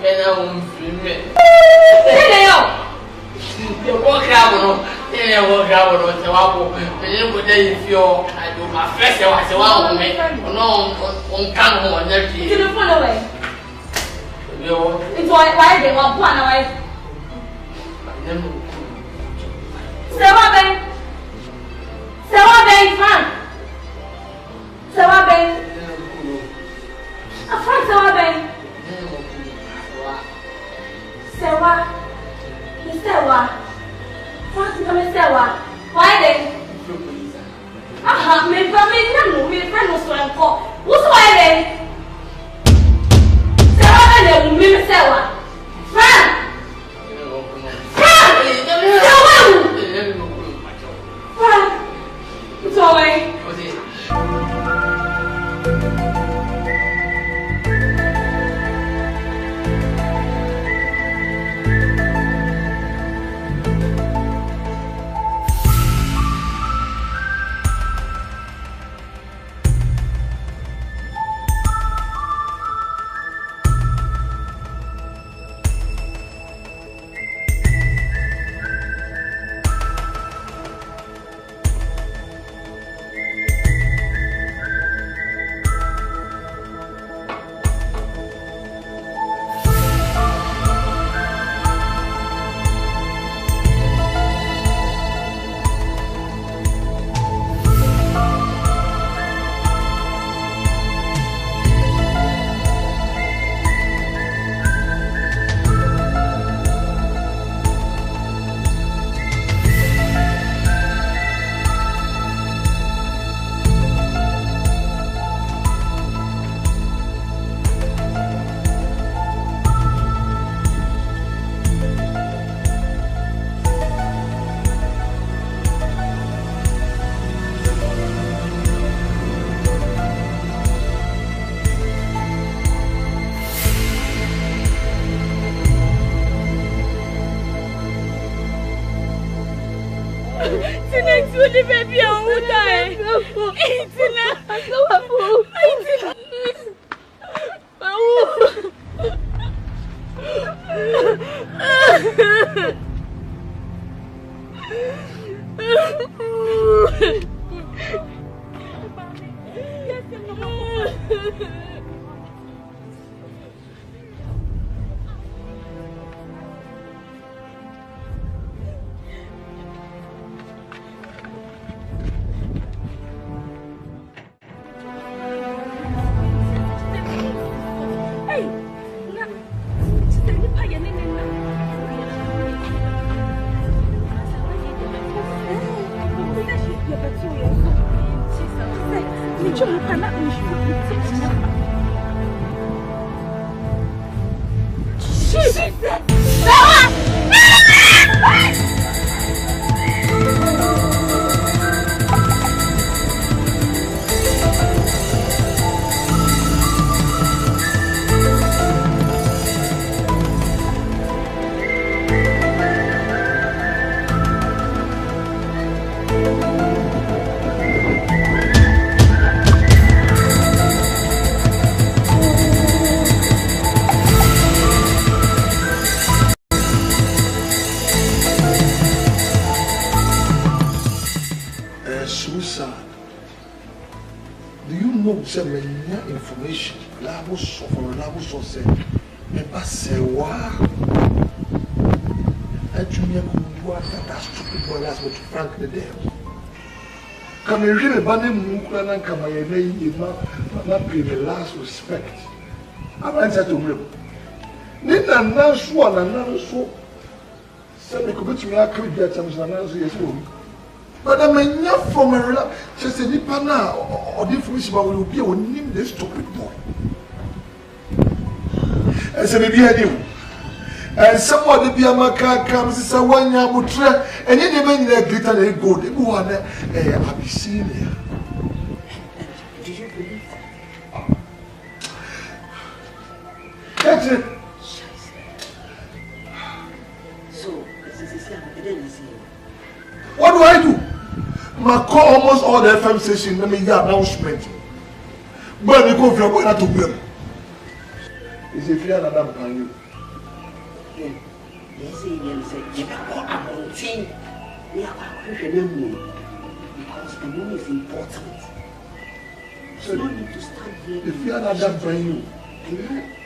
better home for me. You walk out, then I walk out on the wall. And then what day if you're, I do my first, I was a while me. No, on come on, energy. To the phone away. It's why they want one away. Say what, Frank? Say what, Frank, say what? Sewa. Frank, come and sewa. Why then? Me friend was so uncle. What's why then? Sewa then me sewa. Frank. Frank. It's all right. Baby, I won't die. say many information reliable source me ba say wa actually go that stupid boy last with Frank the devil come really ba na mu kura na kama ye na yi ma pay the last respect I'm answer to me ni na so say me ko betumi akri dia cham so na so yes wo but I mean not from a just a nipana or different will be on him this stupid boy. And so maybe I do. And somebody be a maca comes is a 1 year mutra and any man that glitter they go, they go on Abyssinia. Did you believe that? That's it. So, I didn't see you. What do I do? I call almost all the FM stations, let me hear announcement. But we go for going to blame. Is it fear that I'm on you? Yes, you say, you can call a routine. We are questioning because the money is important. So you need to stand here. If you are not that by you,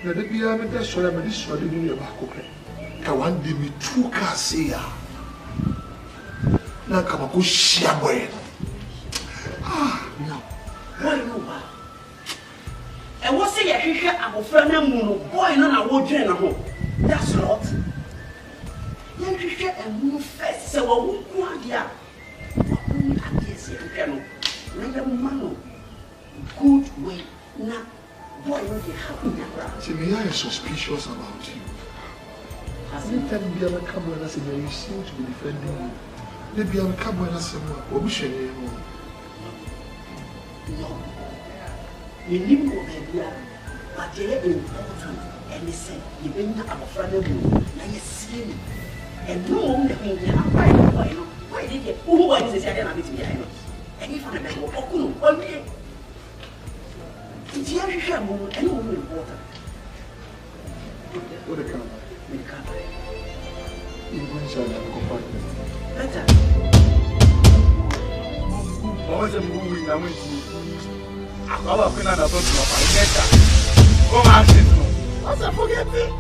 let it be a better story, but this story in your back. I want to be true Cassia. Now come on, go share boy. No. Boy, no. And what say I hear about friend and boy, no, I won't join a home. That's not. Then you share and move first. So, what would you want here? I guess you can. Neither man, good way. Now, boy, no, they have. See, me, I am suspicious about you. Anytime you ever come and I say, you seem to be defending me. Maybe I'm coming as someone. No. You live over here, but they're important. And they say, you bring up a friend of you, now you see me. And no one that means, why did you? Who was this? I didn't have it behind us. And if I'm a man, one day. It's here, you share more, and more important. What a camera? With camera. You go inside and compartment. Better. Always a movie now. I was going to the phone. Come on, sit. What's up, forget it?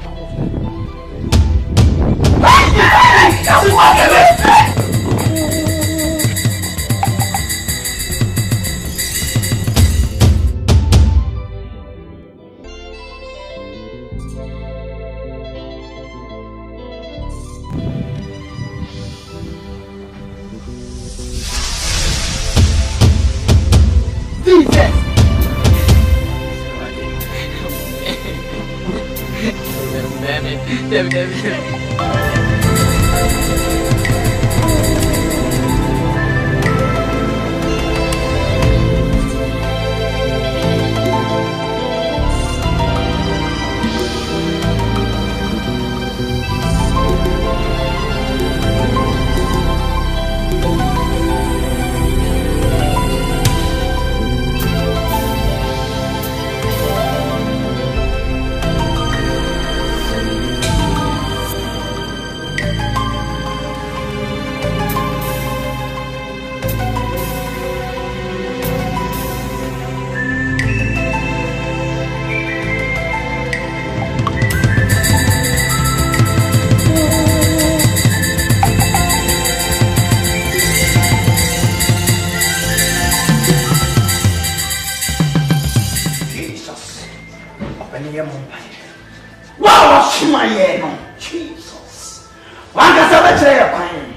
Jesus. One can say, let's say a pine.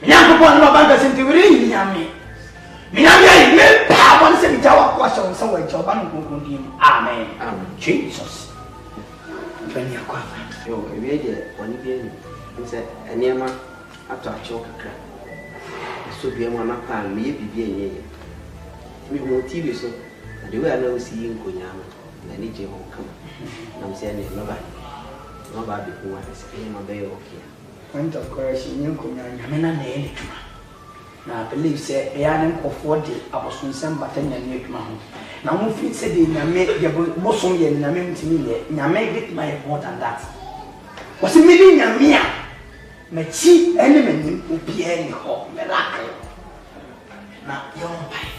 Young people no bankers into reading me. Minami, me, I want to say, Jawa question somewhere, Japan will continue. Amen. Jesus. When you're quite yo, we had one evening, and said, a near man after a choke crack. So be a one up and me be a we will TV so, and the way I know seeing Kunyama, and I need you home come. I'm saying, nobody who wants to my baby. Point of correction, you could not name. Now, I believe, say, a young of 40, I was from some button and make my home. Now, if you said, make your bosom, and I mean to me, now make it my more than that. Was a million mere? My chief enemy will be any home, miracle. Now, young pie,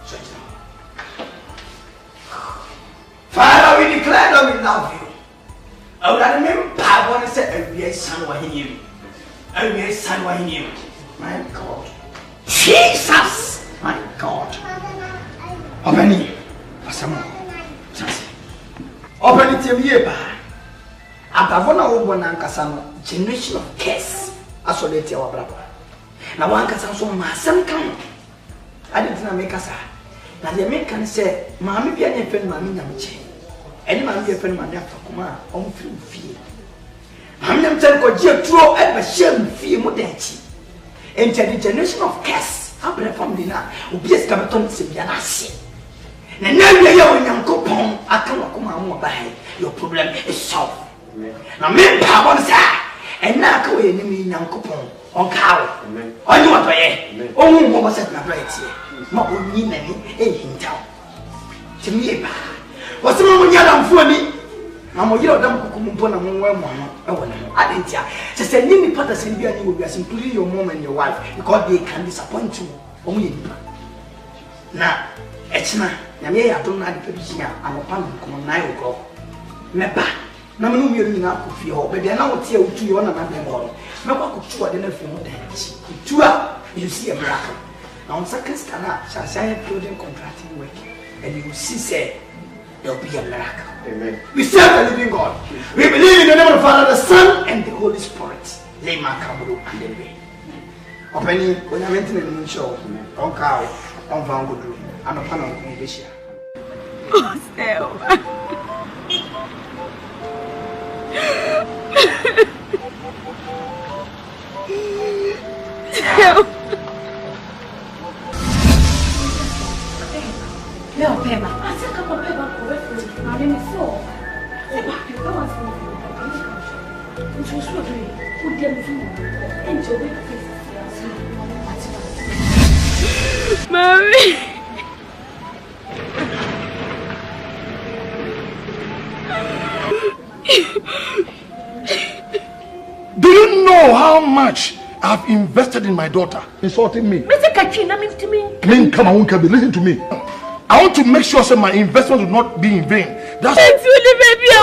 such Father, we love you. I would remember I want to say, and we son what he knew. And we son what he knew. My God. Jesus! My God. Open it. Open it to me. Abavona ubona nkasano generation of curse asolete our brother. Na wankasa so masam kan. Ade tina make asa. Na the American say maami bia ne fen maami nyamche. Eni maami bia fen maami afakuma on fi. Maami nyamche ko je tro e ba shem fi mu denchi. Enti the generation of curse abere family na obi eska beton se bia na ase. Na na ye onyankopon aka wakoma mo ba he. Your problem is solved. Now, me, Papa, and now go in me, Yankopon, on cow. On you what way? Oh, what was it, my right here? Not with me, many, in town. To me, what's the moment you're done for me? I'm a year of them who come upon a woman. I didn't tell. Just send me Potters in Bian, you will be including your mom and your wife because they can disappoint you. Only now, it's not. I don't know the position. I'm a pan come on 9 o'clock. Never. Na menu mi ni na kofi ho be na wo tie otu yo na na dem ho me kwa kutu ade na fun da chi kutu a you see a miracle now on second scanner shall say building contracting work and you will see say there will be a miracle. Amen. We serve the living God. We believe in the name of the Father, the Son, and the Holy Spirit. Lema kamuru and the way openi when I went in the show on cow on van godu and upon on conversation. Meu peba, assim que eu pego a coisa, a minha missão é para que eu faça um pouco de coisa. O dia me viu, enjoy the face. Mami. Do you know how much I've invested in my daughter? Insulting me. Mr. Katrina, come on, listen to me. I want to make sure that my investment will not be in vain. That's it's really baby, I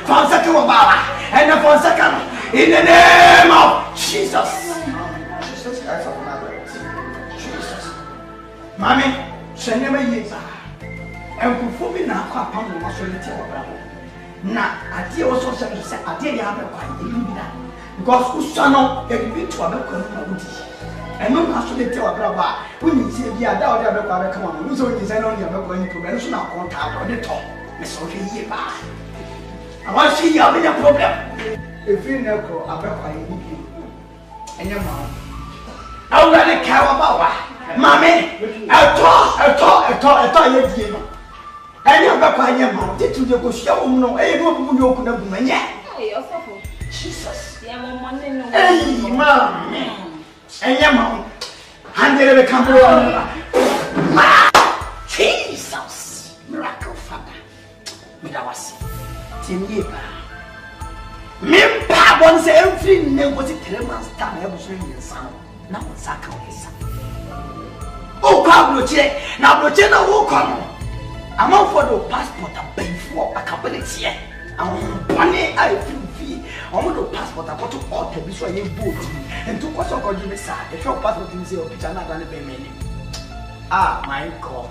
Fonseca Wabala, and the Fonseca in the name of Jesus. Jesus Christ of Nazareth. Jesus. Mommy, send me a and before me now, I found the maturity of Bravo. Now, I did also say, I did have a quiet because Usano had been to a milk and no maturity of Brava. When you see the other come on, who's only design on your milk when you prevention of contact on the top. Miss Sophie, I want to see you having a problem. If you know, I'll be quiet and your mom. I already care about Mammy, I thought you did. And you're back by your mom. Did you go show no? I don't know who could have been. Jesus. Hey, mom. And your mom. And they come Jesus. Miracle Father. Midawasi. Timiba. Mimpa once every name was it 3 months time. I was reading the sound. Now, Saka is. Oh, come, Luce. Now, Luce, no, come. I'm out for the passport and pay for a couple of years. I'm money I feel. I'm on the passport. I got to order this way in boat. And to what's on the side. The shop passport in the picture not going to pay me. Ah, my God.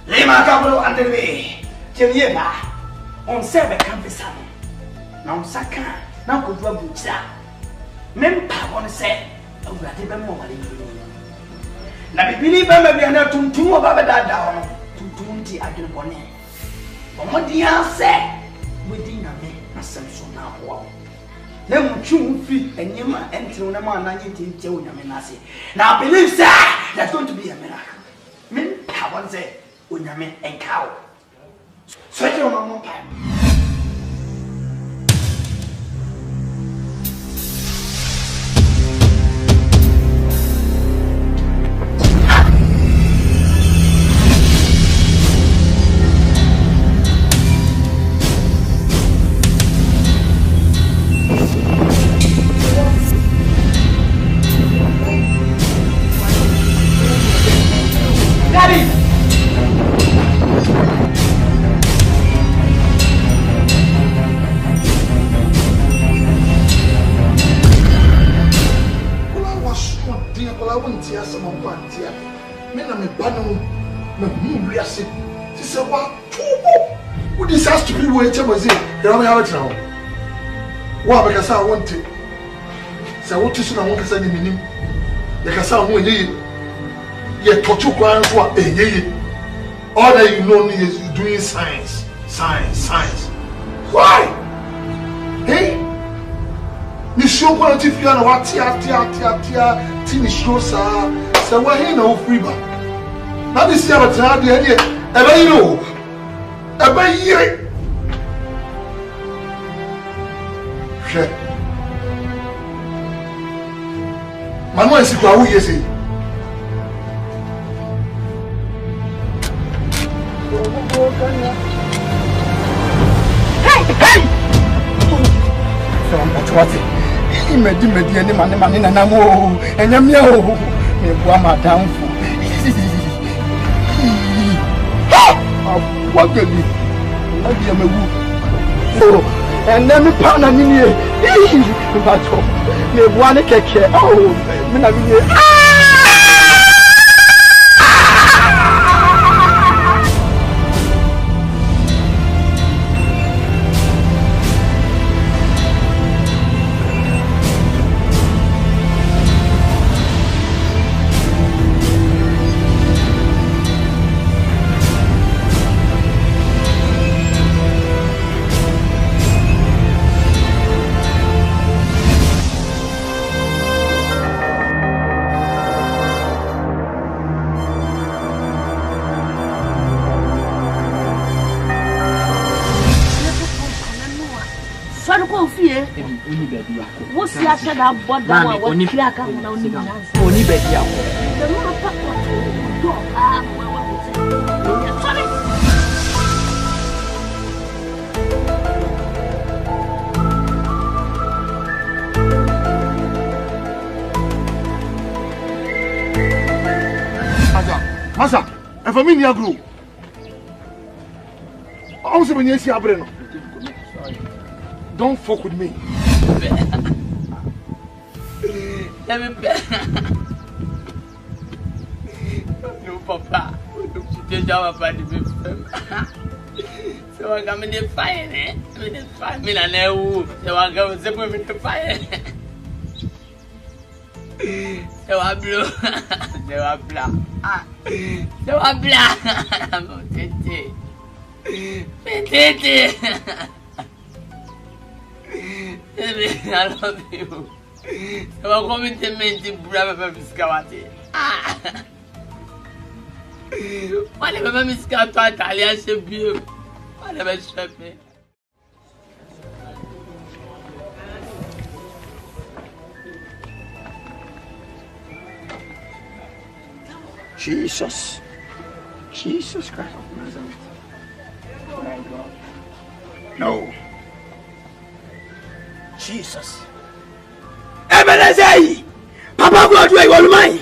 Lema Cabro and the way. Jemieba on 7 campus. Now, Saka, now could rub boots. Mempa on say, oh, I didn't know what you now, believe me, I'm not too about that down. Tunti adwebone omodi anse within a me na semso na ho na mutwu fi enyema entinu na ma na nyinti onyame na ase na believe say there's going to be a miracle me power say onyame enkawo so je o mama pa This has to be where you was in. You don't have it now. What because I want it. So what is I want to say in the because I want you touch your ground for all that you know is doing science. Why? Hey? Nisho kwa tifia na watia tinisho sa wa he na ofriba. Na this year but na dey ebe you ebe yire. She. Manu esi kwa wu yesi. Hey! What's it? Imedi any man na namo enyamia o me bua madam fu wageli abi amagu so enne mi pa na nini e ba cho me bua ne keke oh me na bi What's your shadow? What the only black and only baby. Masa, if I mean you grow, I also when you see a brain. Don't fuck with me. No, Papa. You don't have a so I come in the fire, eh? With the 5 million, so I go with the fire. So I blew, so I black, so I black. I love you. So I'm coming to me to brother Miscawati. Whatever Miss Cato, Italia should be. Whatever shop me. Jesus Christ of Nazareth. No. Jesus. Ebenezer, Papa God, where you are mine.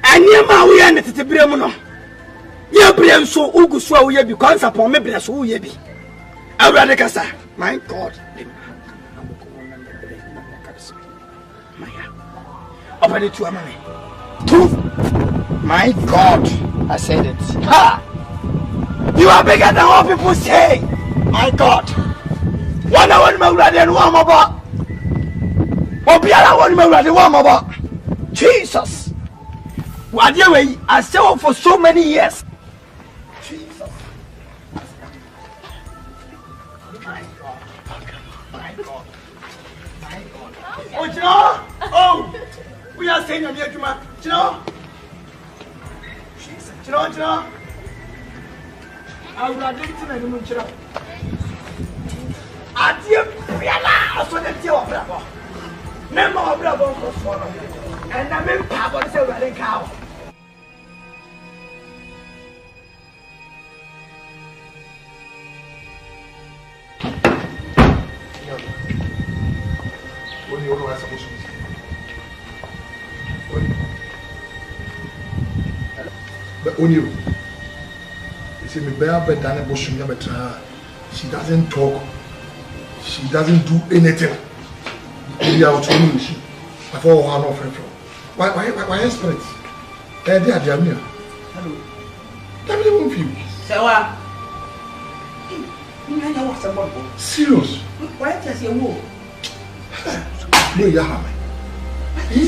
And near my way and the Bremono. You bring so Uguswa, you because upon me, bless who ye be. Aradicasa, my God. Open it to a man. My God, I said it. Ha! You are bigger than all people say. My God. 1 hour, my brother, and 1 more. Obiara one my one more. Jesus. What you way? I saw for so many years. Jesus. My God. My God. My God. Oh, you know? Oh, we are saying you're here, man. You know? Jesus. You know? I would have done it in the moon. I did realize what the deal of that. Never of brother and I'm in power to say wedding cow. What do you know? I'm supposed to but when you see me better than a bush, she doesn't talk, she doesn't do anything. We are to me. Before one of them. Why spirits? They are there. Hello. Let me move you. Serious? Why does you move? No, you have me.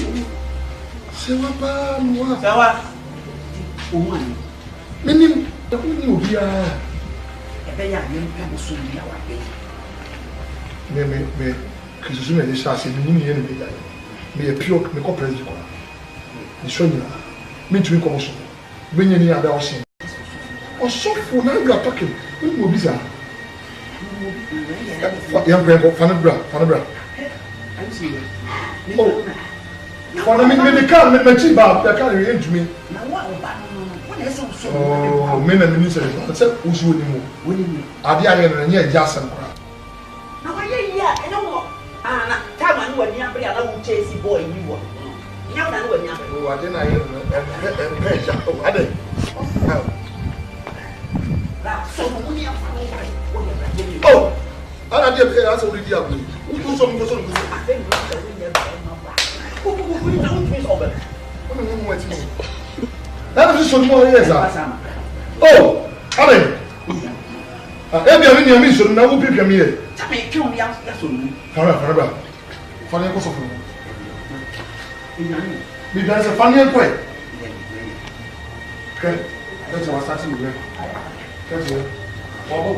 Sewa. Meaning, the only will be a. Me. Because you may say, me a pure me president. You show you me to commotion. When you near the ocean. Oh, so for now you are talking. Who will be there? Young Grandpa, Fanabra. I'm seeing. Oh, for me, the car, me, my chief, the car, you to me. Oh, men and ministers, I said, who's winning? Are the iron and yet just some crap? Now, I know. Time I when you are chase boy, you want. Now, I know. I didn't. Oh, I did pay us already. Who do something? That is some more years. Oh, Alan. Every mission now will be here. Farabra. Funny course of because a funny way. Okay, that's what starting with. That's it. Wow.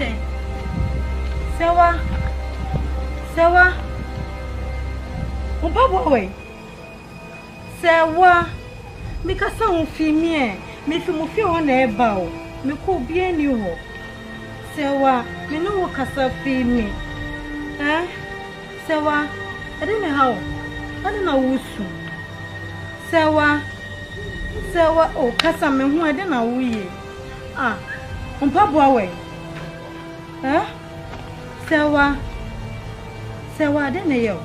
de. Sewa. Sewa. Oba boy. Sewa. Me kasa on fi mi e. Me fi mo fi ho na e ba o. Me ko bi ani ho. Sewa, me no wo kasa fi mi. Sewa, ade me ha o. Ade na wo su. Sewa. Sewa o kasa me hu ade na wo ye. Ompa boa we. Sewa. Sewa ade na yo.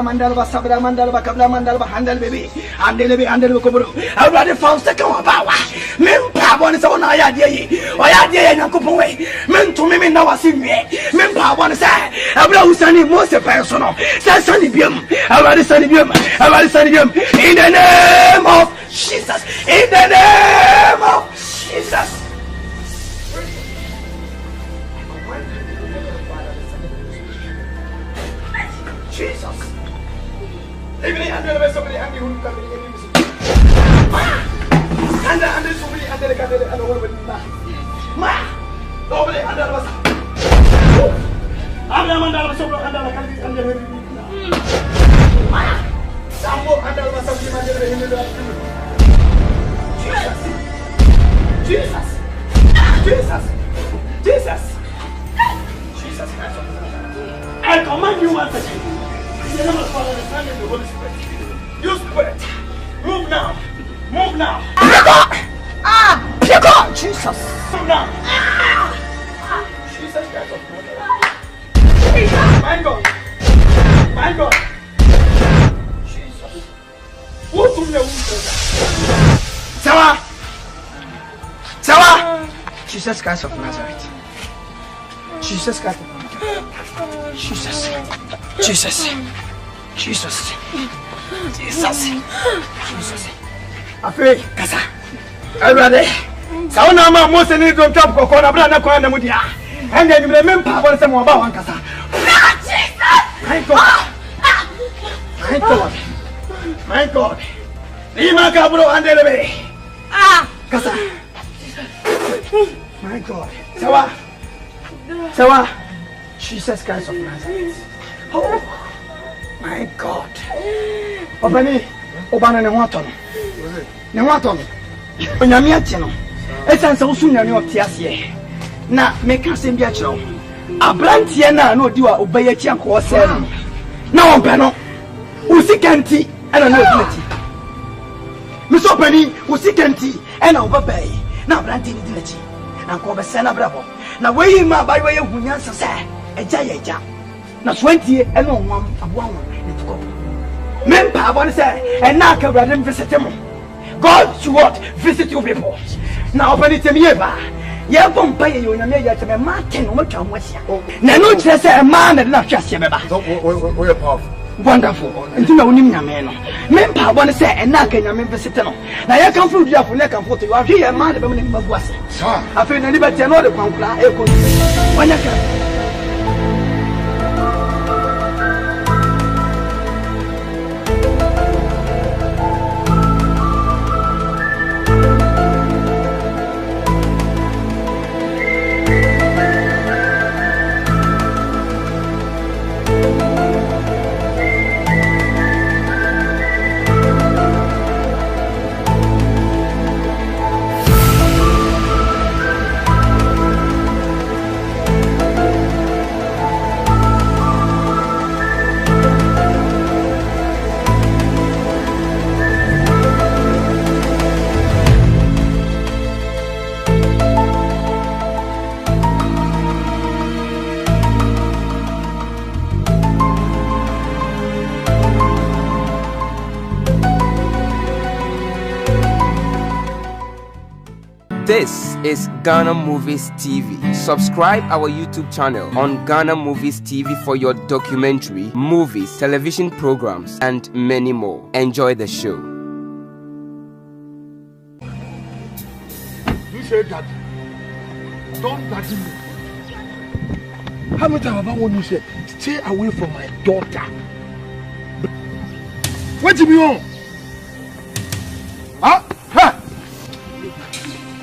Mandalba sabra mandalba kabla mandalba handal baby handel ko I already found second about men pa bon so na ya die o ya die nyankopon we men to me na wase nwie men pa bon say abra usani mo se personal say sani biam already sani biam in the name of Jesus, in the name of Jesus. Jesus. Every under the somebody and you come in. Under somebody under the candle and over with Ma. Nobody under us. I'm the man under the candle under the Ma. Sambo under the somebody under the Jesus. I command you once again. In the name of the Father, the Son, and the Holy Spirit. You spirit, move now. Pick up! Jesus. Move now. Jesus Christ of Nazareth. My God. Jesus. Who took the wound? Sawa. Jesus Christ of Nazareth. Jesus Christ of Nazareth. Jesus. Afei, kasa. Everybody. Sauna ma mo se ni drum trap ko na bra na kwa na mudia. Ende ni me mpa bo se mo ba wan kasa. My God. Ni ma ka bro ande lebe. Kasa. My God. Sawa. Jesus Christ of Nazareth. Oh, my God. Obana ne waton. Onyame ache no. Esanse usu nyame otiase. Na meka sem bia kire wo. Abrantie na odiwa obaya chi anko ose no. Na wonpe no. Usikanti ana na odinati. Mr. Penny, who see Kenti, and over bay. Now, Brantin Dilachi, and Cobesana Bravo. Now, where you my by way of Munyansa say, a jaya. Now, 20 and no one of 1 minute to go. Mempa, one say, and now can rather visit him. God should what visit you people. Now, Penny Temieva. Yeah, won't pay you in a major to be marking on what I'm with you. Nano says a man and not just Yabba. We're powerful. Wonderful. And you know, Nimia, Mempa, one say, and now can you visit him. Now, I come through your neck and photo. You are here, man, the woman of was. I feel the liberty and all the Pancla. When I can. This is Ghana Movies TV. Subscribe our YouTube channel on Ghana Movies TV for your documentary, movies, television programs, and many more. Enjoy the show. You said that. Don't touch me. How many times have I want you say, stay away from my daughter? What do you mean? Huh? Huh?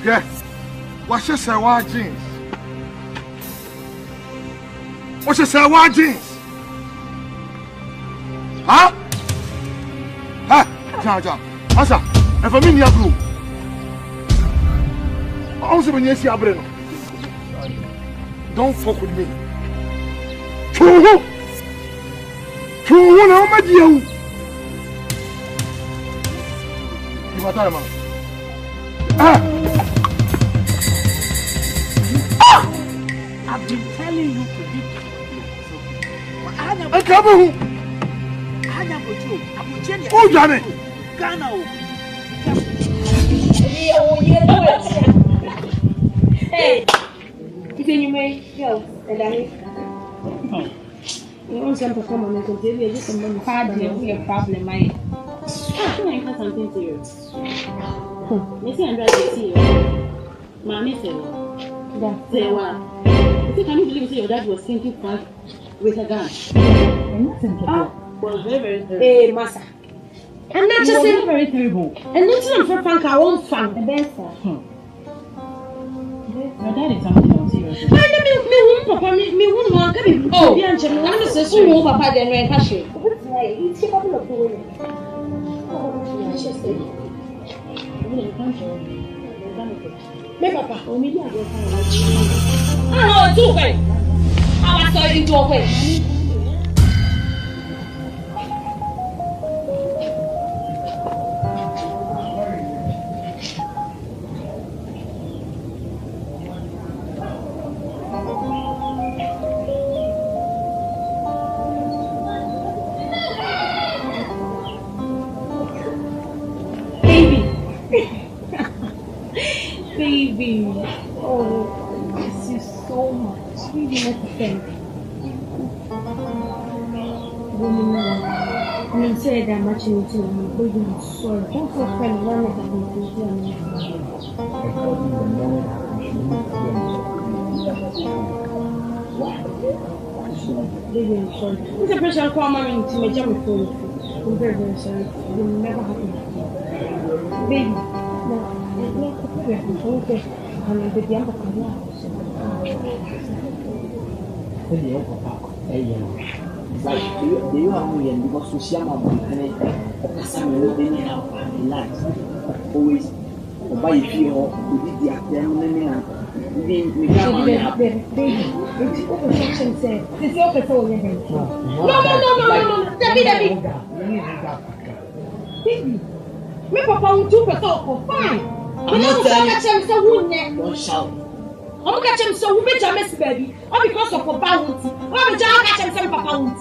Yeah. What's your Sawa jeans? What's your Sawa jeans? Huh? Huh? John. Asa, and for me, Niagro. Also, when you see Abreno, don't fuck with me. True, how much you? You are talking about. I've been telling you to be I come home. Oh, Johnny. Ghana. Hey, you may go, and I you want some performance of David, just a moment. We have problem, I think something serious. Missy and Drag see you. Mammy said, say what? Can you believe your dad was thinking Frank with a gun? Was very terrible. Hey, Massa. And not just very terrible. And not just for Frank, I won't find the best. Your dad is something else serious. I know Papa, me won't want to be. Oh, the answer, no one says, oh, Papa, then we're cashing. What's my? It's a couple of women. Oh, I should say. Me Papa, oh, maybe I will find out. Oh, two way. I was going to away. Baby, oh, I miss you so much. Really not to thank you. I'm sorry that much in it. I'm sorry. Don't feel friend. None of that Baby, I'm sorry. It's a pressure call mommy to my jump phone. I'm very, very sorry. It will never happen again. Baby, no. Okay. I'm the young Papa. Like, you are me and because to see my always buy you who did the actor. Me papa will do better. Fine. I'm not telling you. Don't shout. I'm going to catch him so we be James baby. All because of Papa Wood. Why would you catch him some Papa Wood?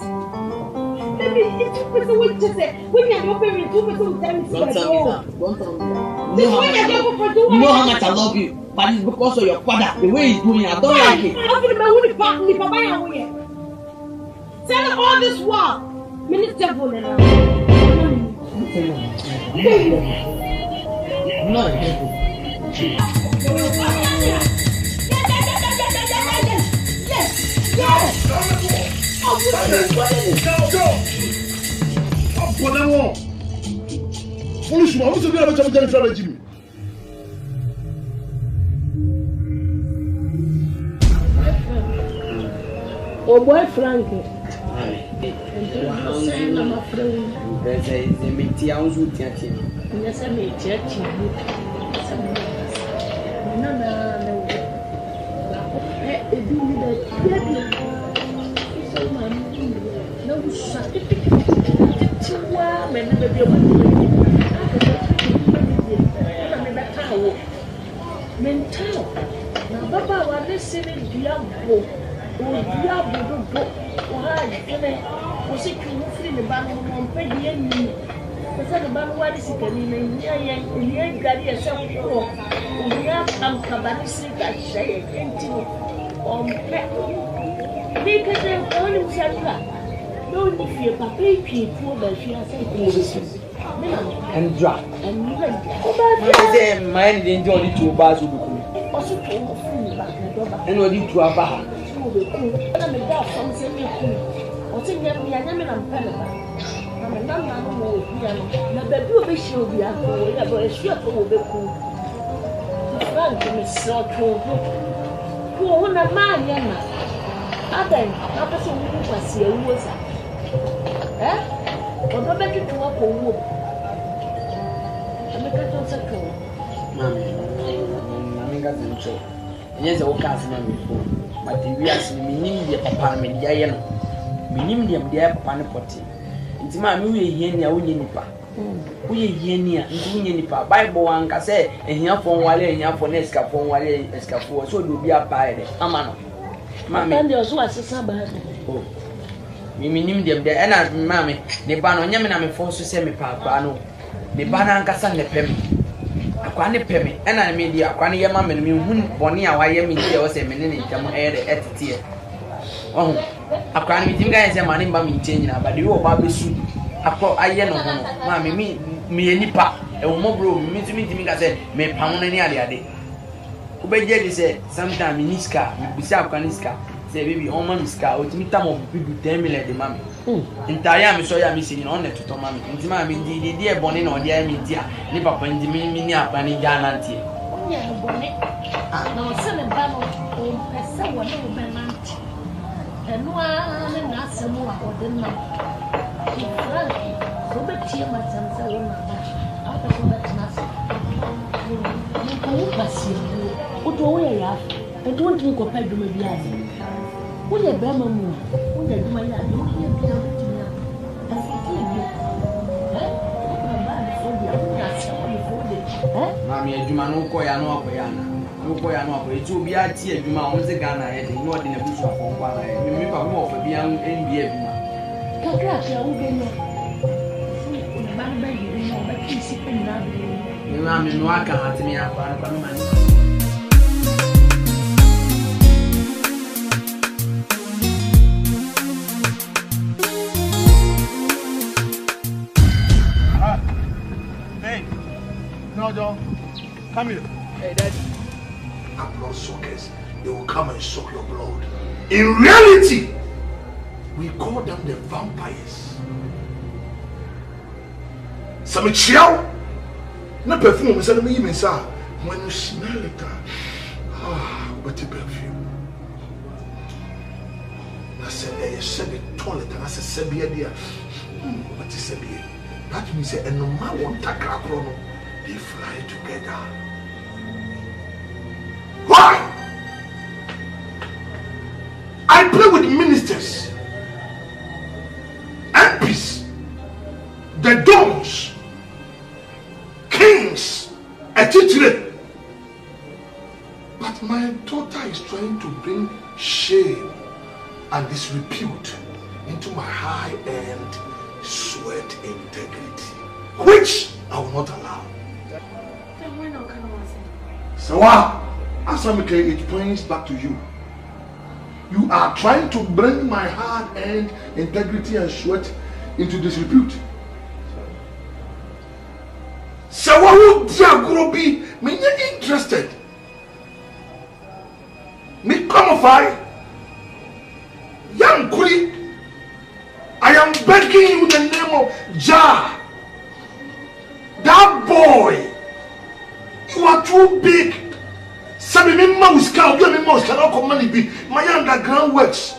Baby, it's 2 people will just say, we can open it 2 people will tell me. Don't tell me that. Don't tell me that. You know how much I love you, but it's because of your father. The way he's doing it, I don't like it. I'm going to be Papa here. Tell all this while. Minister Bolen. No. Oh boy Frank. Mental. Now, Papa, what they say, Diabo, Diabo, was it you free the banner on Peggy and me? The banner, what is it? And you ain't got yourself. We have some cabanis that say, on pet. Because they're going to say, no, if you're Papa, poor, but she has said, and drop. And you mind enjoy the 2 bars will be cool. Also, and what you to a bar. I'm a dog from Semi Cool. What's in your Yaman and Panama? I'm a number of piano. Now, the baby should be out of a shop will be cool. Frank is so true. Who won a man, Yama? I think not so who was here was. Eh? Or go back to work or whoop. Mammy got them so. Yes, I will cast them before. But the reals meaning the apartment, Diana. Meaning them dear panipoti. It's my movie here near Unipa. We here near Unipa. Bible one can say, and here for Wale and here for Nesca for Wale Escapo, so do be a pirate. Amano. Mammy, and also as a sabbath. Oh, meaning them there, and as mammy, the ban on Yaman, I'm forced to send me papa. The banana can the pemi. I can't pay me, and I mean, I can't hear mamma and me, Bonnie, I am in here was a minute in come air at the tear. Oh, I can't meet him guys and money by me changing, but you are Bobby Sue. I call I know, mammy, me any pop, and more bro, me to meet me, I said, may pound any other day. Obey Jerry said, sometime in his car, beside Caniska, say, baby, on mom's car, with me, some of people tell me like the mammy. In Tayam, so I'm missing on it to Mammy. And Mammy, the dear bonnet or dear media, live up and the mini up and in Gananti. No, son of Bano, someone who Benant. And one not some more or the night. So the tear myself, out of that master. What do we have? I don't think of Pedro Biazi. What a Bama moon. What a my Mammy, you man, no coya, no coyana. No coya, no coy. It will be a tear, you man, was a gunner, and not in a bush of one. Remember more for young NBA. Cacracia, who can know? But he's sipping now. You mammy, no, I can't me up on money. John, come here. Hey, Daddy. Blood suckers, they will come and suck your blood. In reality, we call them the vampires. Some chill. No perfume, some even say when you smell it, what a perfume. I said, I said the toilet, and I said, Sebia, dear. What is Sebia? That means that no matter what takra they fly together. Why? I play with ministers, MPs, the dons, But my daughter is trying to bring shame and disrepute into my high-end sweat integrity, which I will not allow. So Asamike, it points back to you. You are trying to bring my hard-earned integrity and sweat into disrepute. So what would Diagorobi mean interested? Me qualify? Young Kuri, I am begging you in the name of Jah. That boy, you are too big. Sabi me ma uska, obi me ma uska na ko money be my underground works.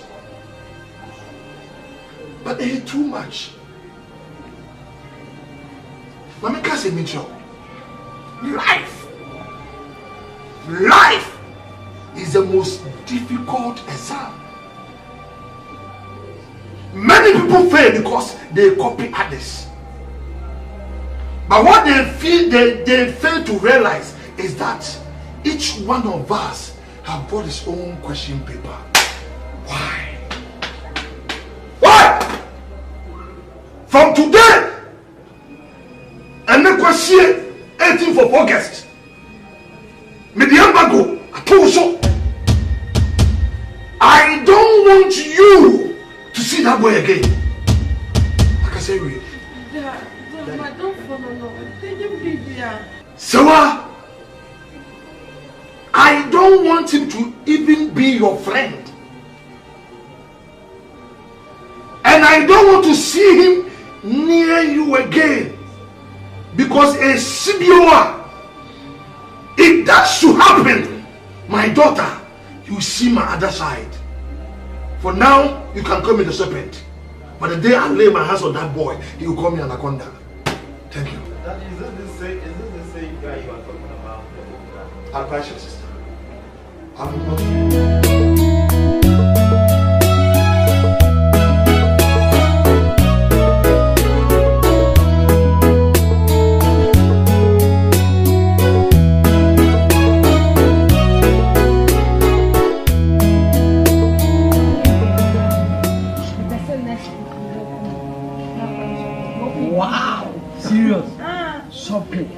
But they too much. Mama can't say me job. Life is the most difficult exam. Many people fail because they copy others. But what they fail to realize is that each one of us have brought his own question paper. Why? From today, and the question 18th of August, Mediambago, I don't want you to see that boy again. Like I say, Sawa, I don't want him to even be your friend. And I don't want to see him near you again. Because a Sibioa, if that should happen, my daughter, you see my other side. For now, you can call me the serpent. But the day I lay my hands on that boy, he will call me Anaconda. Thank you. Is this the same guy you are talking about? I'm precious, sister. I'm not. Wow! Serious? Shopping.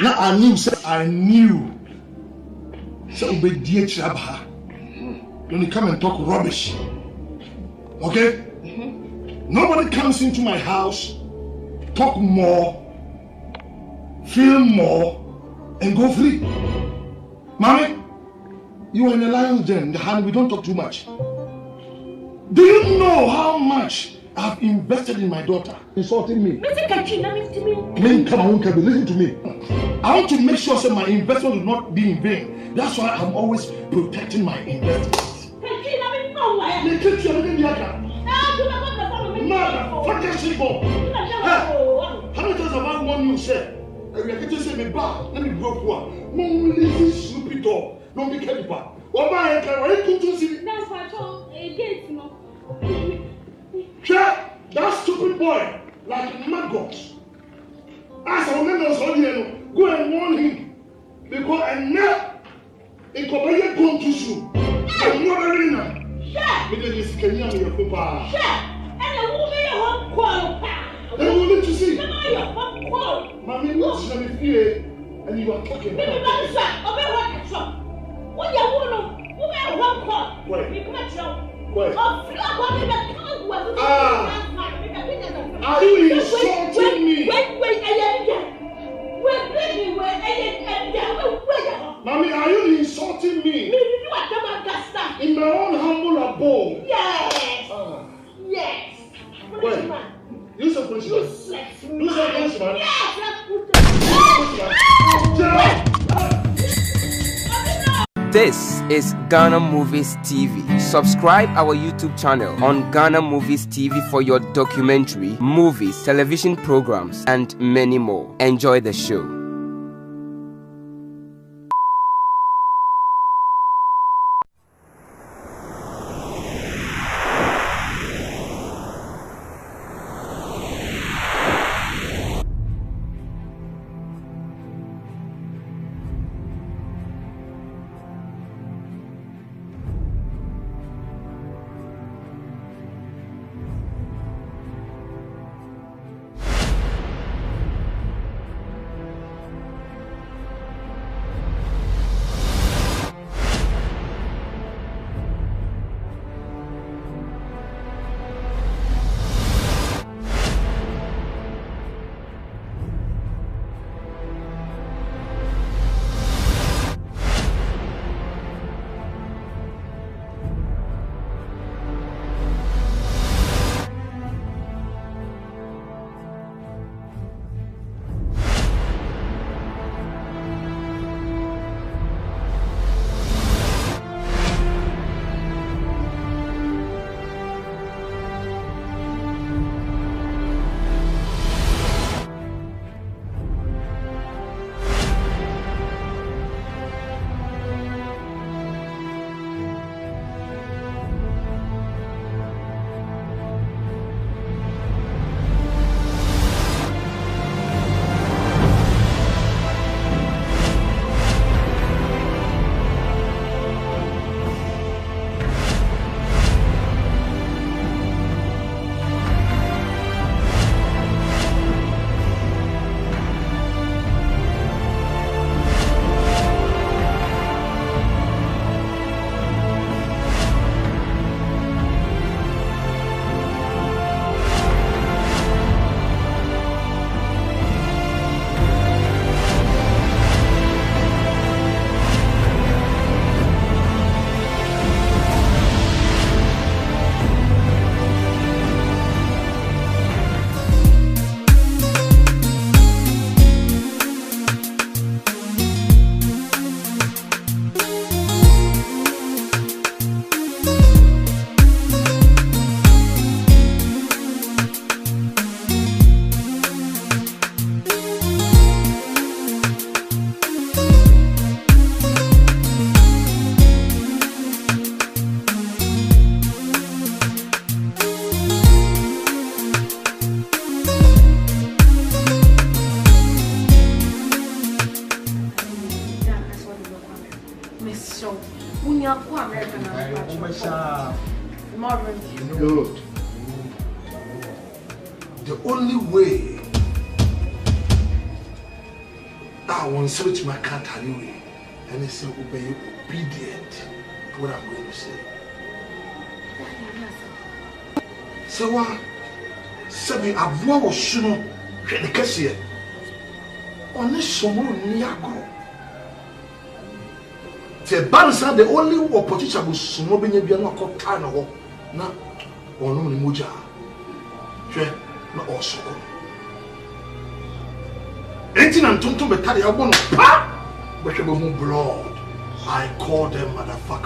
Now I knew. So obedient Shabha. When you come and talk rubbish. Okay? Nobody comes into my house, talk more, feel more, and go free. Mommy, you are in the lion's den, the hand, we don't talk too much. Do you know how much I've invested in my daughter? Insulting me. Listen to me. I want to make sure that my investment will not be in vain. That's why I'm always protecting my investments. Motherfucker, Shibo. How many times have I won you, sir? And we are getting to say me back. Let me go for one. Lazy, stupid dog. Don't be careful. What about it? Why you to see? That's what against no. Check that stupid boy like maggots. As a woman was holding him, go and warn him. Because I'm not incorporated going to you. I'm not ready now. Because this can you your papa. And a woman home call. They will need to see. Mommy, what's your fear? And you are talking about what you want one call. Wait. Are you insulting me? Wait, Mommy, are you insulting me? In my own humble abode? Yes. Yes. Wait. You said policeman. You said policeman. This is Ghana Movies TV. Subscribe our YouTube channel on Ghana Movies TV for your documentary, movies, television programs, and many more. Enjoy the show. Good. The only way I want somebody to my can't anyway. And they say, obey obedient to what I'm going to say. So what? Sabi avoa wo suno hwe ne kase one somo ni agro te bansa the only opportunity go sumo benya bia na akota na ho na ono ni moja hwe na osoko enti na ntonto betare agbo no pa behwe be mu blood. I call them motherfucker